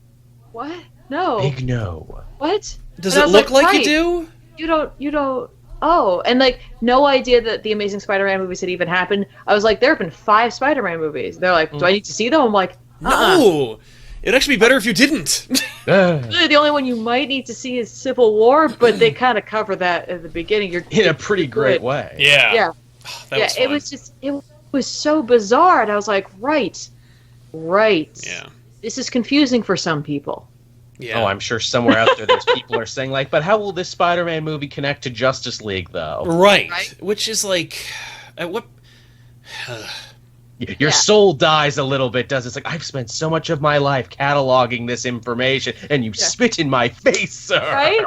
what? No. Big no. What? Does and it look like right. you do? You don't, oh. And, like, no idea that the Amazing Spider-Man movies had even happened. I was like, there have been 5 Spider-Man movies. They're like, do I need to see them? I'm like, No. It'd actually be better if you didn't. Really, the only one you might need to see is Civil War, but they kind of cover that at the beginning. You're In a pretty great way. Yeah. Yeah. That was fun. It was so bizarre, and I was like, right. Yeah. This is confusing for some people. Yeah. Oh, I'm sure somewhere out there those people are saying, like, but how will this Spider-Man movie connect to Justice League, though? Right. Right? Which is like, at what... Your soul dies a little bit, does it? It's like, I've spent so much of my life cataloging this information, and you spit in my face, sir. Right?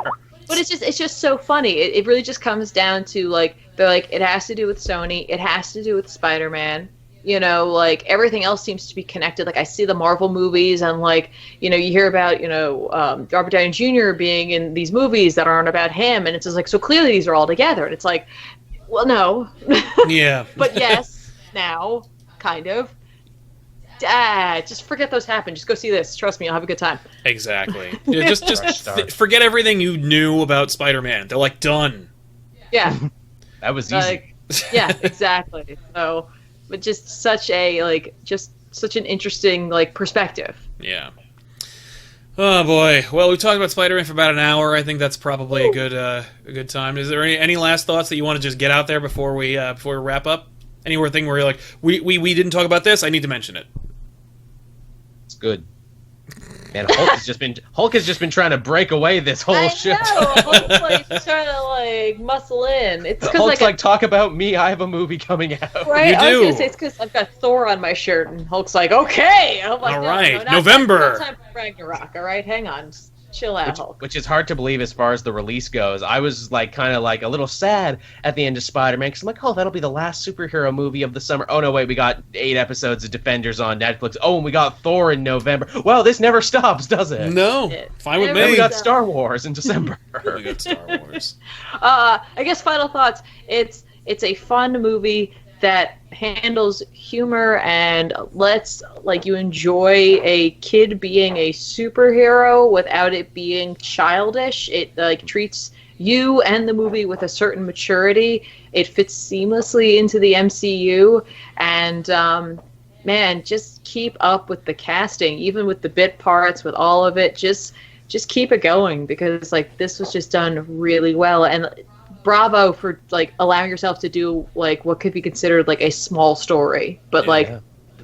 But it's just so funny. It really just comes down to, like, they're like, it has to do with Sony, it has to do with Spider-Man. You know, like, everything else seems to be connected. Like, I see the Marvel movies, and, like, you know, you hear about, you know, Robert Downey Jr. being in these movies that aren't about him, and it's just like, so clearly these are all together. And it's like, well, no. Yeah. But yes, now, kind of. Just forget those happened. Just go see this. Trust me, I'll have a good time. Exactly. Yeah, just forget everything you knew about Spider-Man. They're like, done. Yeah. That was easy. Like, yeah, exactly. So, but just such an interesting, like, perspective. Yeah. Oh boy. Well, we talked about Spider-Man for about an hour. I think that's probably a good time. Is there any last thoughts that you want to just get out there before we wrap up? Anywhere thing where you're like, we didn't talk about this, I need to mention it. It's good. Man, Hulk has just been trying to break away this whole shit. Hulk's like trying to like muscle in. It's because Hulk's like, talk about me. I have a movie coming out. Right? You I was do. gonna say it's because I've got Thor on my shirt, and Hulk's like, okay. And I'm like, all no, right, not November. Time for Ragnarok. All right, hang on. Just chill out, Hulk. Which is hard to believe as far as the release goes. I was like kind of like a little sad at the end of Spider-Man because I'm like, oh, that'll be the last superhero movie of the summer. Oh no, wait, we got 8 episodes of Defenders on Netflix. Oh, and we got Thor in November. Well, this never stops, does it? No, fine with me. And we got Star Wars in December. We got Star Wars. I guess final thoughts. It's a fun movie that handles humor and lets like you enjoy a kid being a superhero without it being childish. It like treats you and the movie with a certain maturity. It fits seamlessly into the MCU, and man, just keep up with the casting, even with the bit parts, with all of it. Just keep it going, because like this was just done really well. And bravo for like allowing yourself to do like what could be considered like a small story, but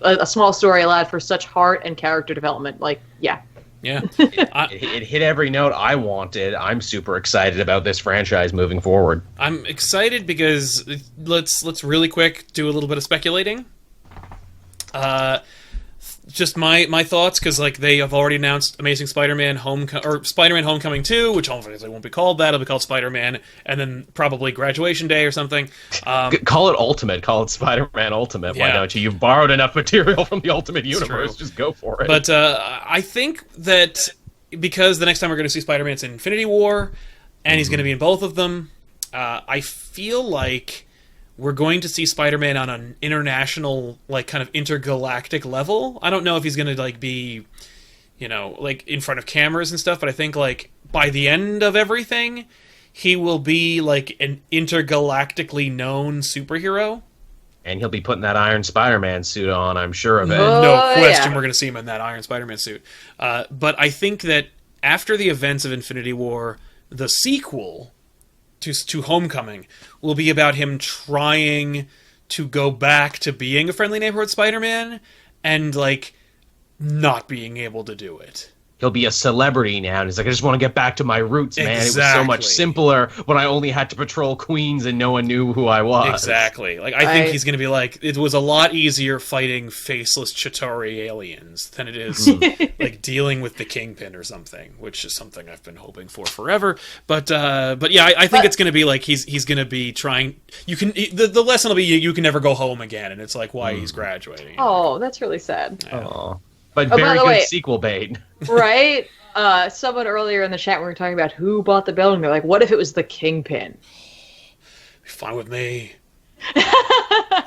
a small story allowed for such heart and character development. Like, yeah. It hit every note I wanted. I'm super excited about this franchise moving forward. I'm excited because let's really quick do a little bit of speculating. Just my thoughts, because like they have already announced Amazing Spider-Man Spider-Man Homecoming 2, which obviously won't be called that. It'll be called Spider-Man, and then probably Graduation Day or something. Call it Ultimate. Call it Spider-Man Ultimate. Why don't you? You've borrowed enough material from the Ultimate Universe. Just go for it. But I think that because the next time we're going to see Spider-Man's in Infinity War, and he's going to be in both of them, I feel like we're going to see Spider-Man on an international, like, kind of intergalactic level. I don't know if he's going to, like, be, you know, like, in front of cameras and stuff, but I think, like, by the end of everything, he will be, like, an intergalactically known superhero. And he'll be putting that Iron Spider-Man suit on, I'm sure of it. No question we're going to see him in that Iron Spider-Man suit. But I think that after the events of Infinity War, the sequel to Homecoming will be about him trying to go back to being a friendly neighborhood Spider-Man and like not being able to do it. He'll be a celebrity now, and he's like, I just want to get back to my roots, man. Exactly. It was so much simpler when I only had to patrol Queens and no one knew who I was. Exactly. Like, I think he's going to be like, it was a lot easier fighting faceless Chitauri aliens than it is like dealing with the Kingpin or something, which is something I've been hoping for forever. But yeah, I think it's going to be like he's going to be trying. You can the lesson will be you can never go home again, and it's like why he's graduating. Oh, that's really sad. Yeah. But very good sequel bait. Right? Someone earlier in the chat, we were talking about who bought the building. They're like, what if it was the Kingpin? Fine with me.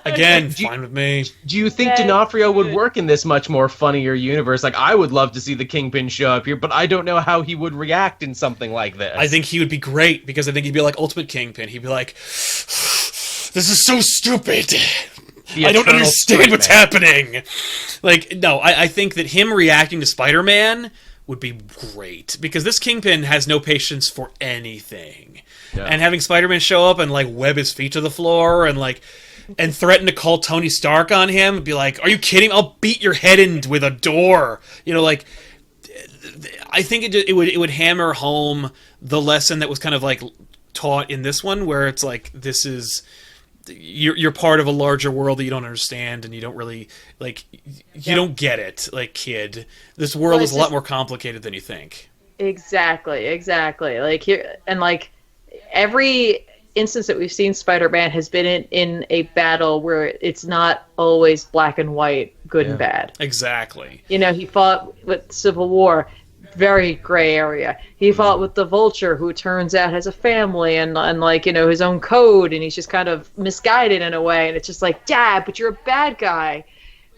Again, fine with me. Do you think D'Onofrio would work in this much more funnier universe? Like, I would love to see the Kingpin show up here, but I don't know how he would react in something like this. I think he would be great, because I think he'd be like Ultimate Kingpin. He'd be like, this is so stupid. I don't understand what's happening. Like, no, I think that him reacting to Spider-Man would be great, because this Kingpin has no patience for anything. Yeah. And having Spider-Man show up and, like, web his feet to the floor and, like, and threaten to call Tony Stark on him and be like, are you kidding? I'll beat your head in with a door. You know, like, I think it would hammer home the lesson that was kind of, like, taught in this one, where it's like, this is... You're part of a larger world that you don't understand, and you don't really, like, you don't get it, like, kid. This world is a lot more complicated than you think. Exactly. Like, here, and, like, every instance that we've seen Spider-Man has been in a battle where it's not always black and white, good and bad. Exactly. You know, he fought with Civil War, very gray area. He fought with the Vulture, who turns out has a family and like, you know, his own code, and he's just kind of misguided in a way, and it's just like, Dad, but you're a bad guy.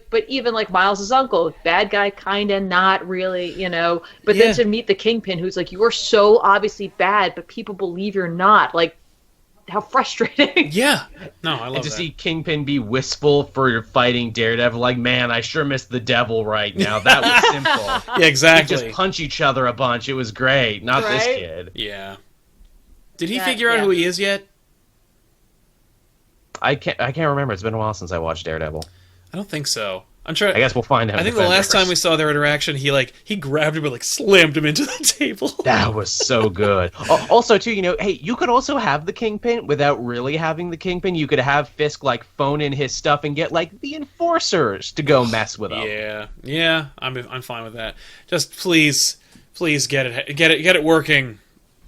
But even like Miles' uncle, bad guy, kind of, not really, you know. But then to meet the Kingpin, who's like, you're so obviously bad, but people believe you're not. Like, how frustrating. Yeah. No, I love and to that. see Kingpin be wistful for fighting Daredevil, like, man, I sure miss the devil right now. That was simple. Yeah, exactly. We just punch each other a bunch. It was great. Not this kid. Yeah. Did he figure out who he is yet? I can't remember. It's been a while since I watched Daredevil. I don't think so. I'm trying. I guess we'll find him. I think the last time we saw their interaction, he grabbed him and, like, slammed him into the table. That was so good. Also, too, you know, hey, you could also have the Kingpin without really having the Kingpin. You could have Fisk, like, phone in his stuff and get, like, the Enforcers to go mess with him. Yeah, I'm fine with that. Just please get it working.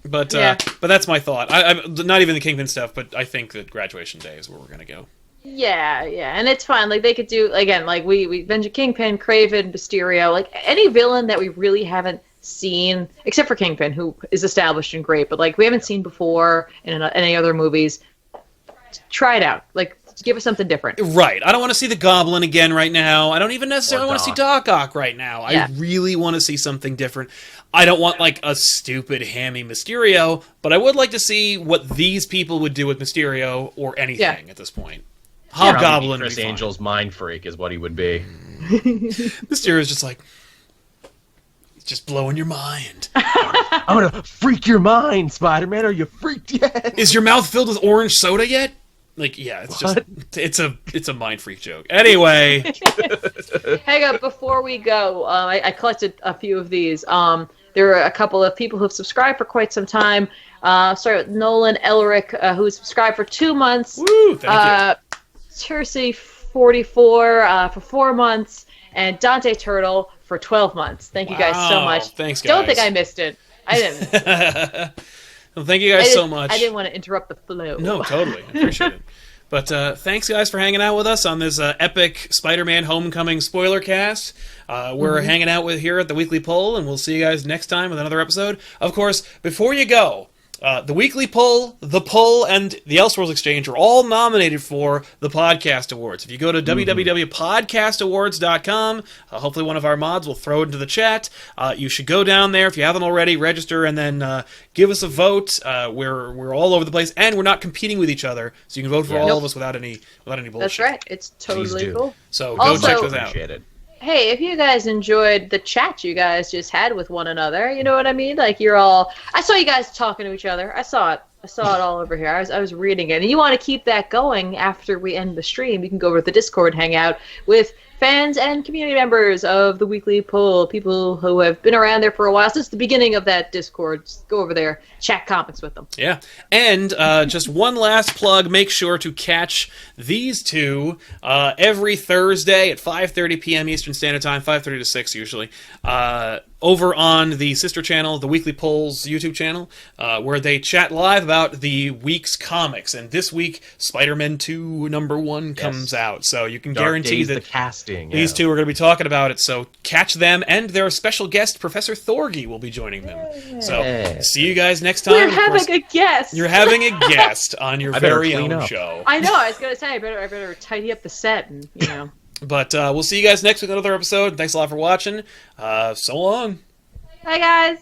But that's my thought. I'm not even the Kingpin stuff, but I think that Graduation Day is where we're gonna go. Yeah, and it's fine. Like, they could do, again, like, we mentioned Kingpin, Kraven, Mysterio, like, any villain that we really haven't seen, except for Kingpin, who is established and great, but, like, we haven't seen before in any other movies. Try it out. Like, give us something different. Right. I don't want to see the Goblin again right now. I don't even necessarily want to see Doc Ock right now. Yeah. I really want to see something different. I don't want, like, a stupid, hammy Mysterio, but I would like to see what these people would do with Mysterio or anything at this point. Hobgoblin. Chris Angel's mind freak is what he would be. Mysterio's just like, he's just blowing your mind. I'm gonna freak your mind, Spider-Man. Are you freaked yet? Is your mouth filled with orange soda yet? Like, yeah, it's what? It's a mind freak joke. Anyway, hang on, before we go, I collected a few of these. There are a couple of people who have subscribed for quite some time. Starting with Nolan Elric, who subscribed for 2 months. Woo! Thank you. Cersei 44 for 4 months, and Dante Turtle for 12 months. Thank you guys so much. Thanks, guys. Don't think I missed it. I didn't. Well, thank you guys so much. I didn't want to interrupt the flow. No, totally. I appreciate it. But thanks, guys, for hanging out with us on this epic Spider-Man Homecoming spoiler cast. We're hanging out with here at the Weekly Poll, and we'll see you guys next time with another episode. Of course, before you go, the Weekly Poll, the Poll, and the Elseworlds Exchange are all nominated for the Podcast Awards. If you go to www.podcastawards.com, hopefully one of our mods will throw it into the chat. You should go down there if you haven't already, register, and then give us a vote. We're all over the place, and we're not competing with each other, so you can vote for all of us without any bullshit. That's right. It's totally cool. So go check those out. Hey, if you guys enjoyed the chat you guys just had with one another, you know what I mean? Like, you're all... I saw you guys talking to each other. I saw it all over here. I was reading it. And you want to keep that going after we end the stream, you can go over to the Discord, hang out with fans and community members of the Weekly Poll, people who have been around there for a while since the beginning of that Discord. Just go over there, chat comics with them. Yeah, and just one last plug, make sure to catch these two every Thursday at 5:30 p.m. Eastern Standard Time, 5:30 to 6 usually, over on the sister channel, the Weekly Polls YouTube channel, where they chat live about the week's comics. And this week, Spider-Man 2 #1 comes out, so you can guarantee that the cast interesting. Yeah. These two are going to be talking about it, so catch them, and their special guest, Professor Thorgy, will be joining them. So, see you guys next time. We're having a guest. You're having a guest on your very own up. show. I know. I was going to say I better tidy up the set and But we'll see you guys next week with another episode. Thanks a lot for watching. So long. Bye, guys.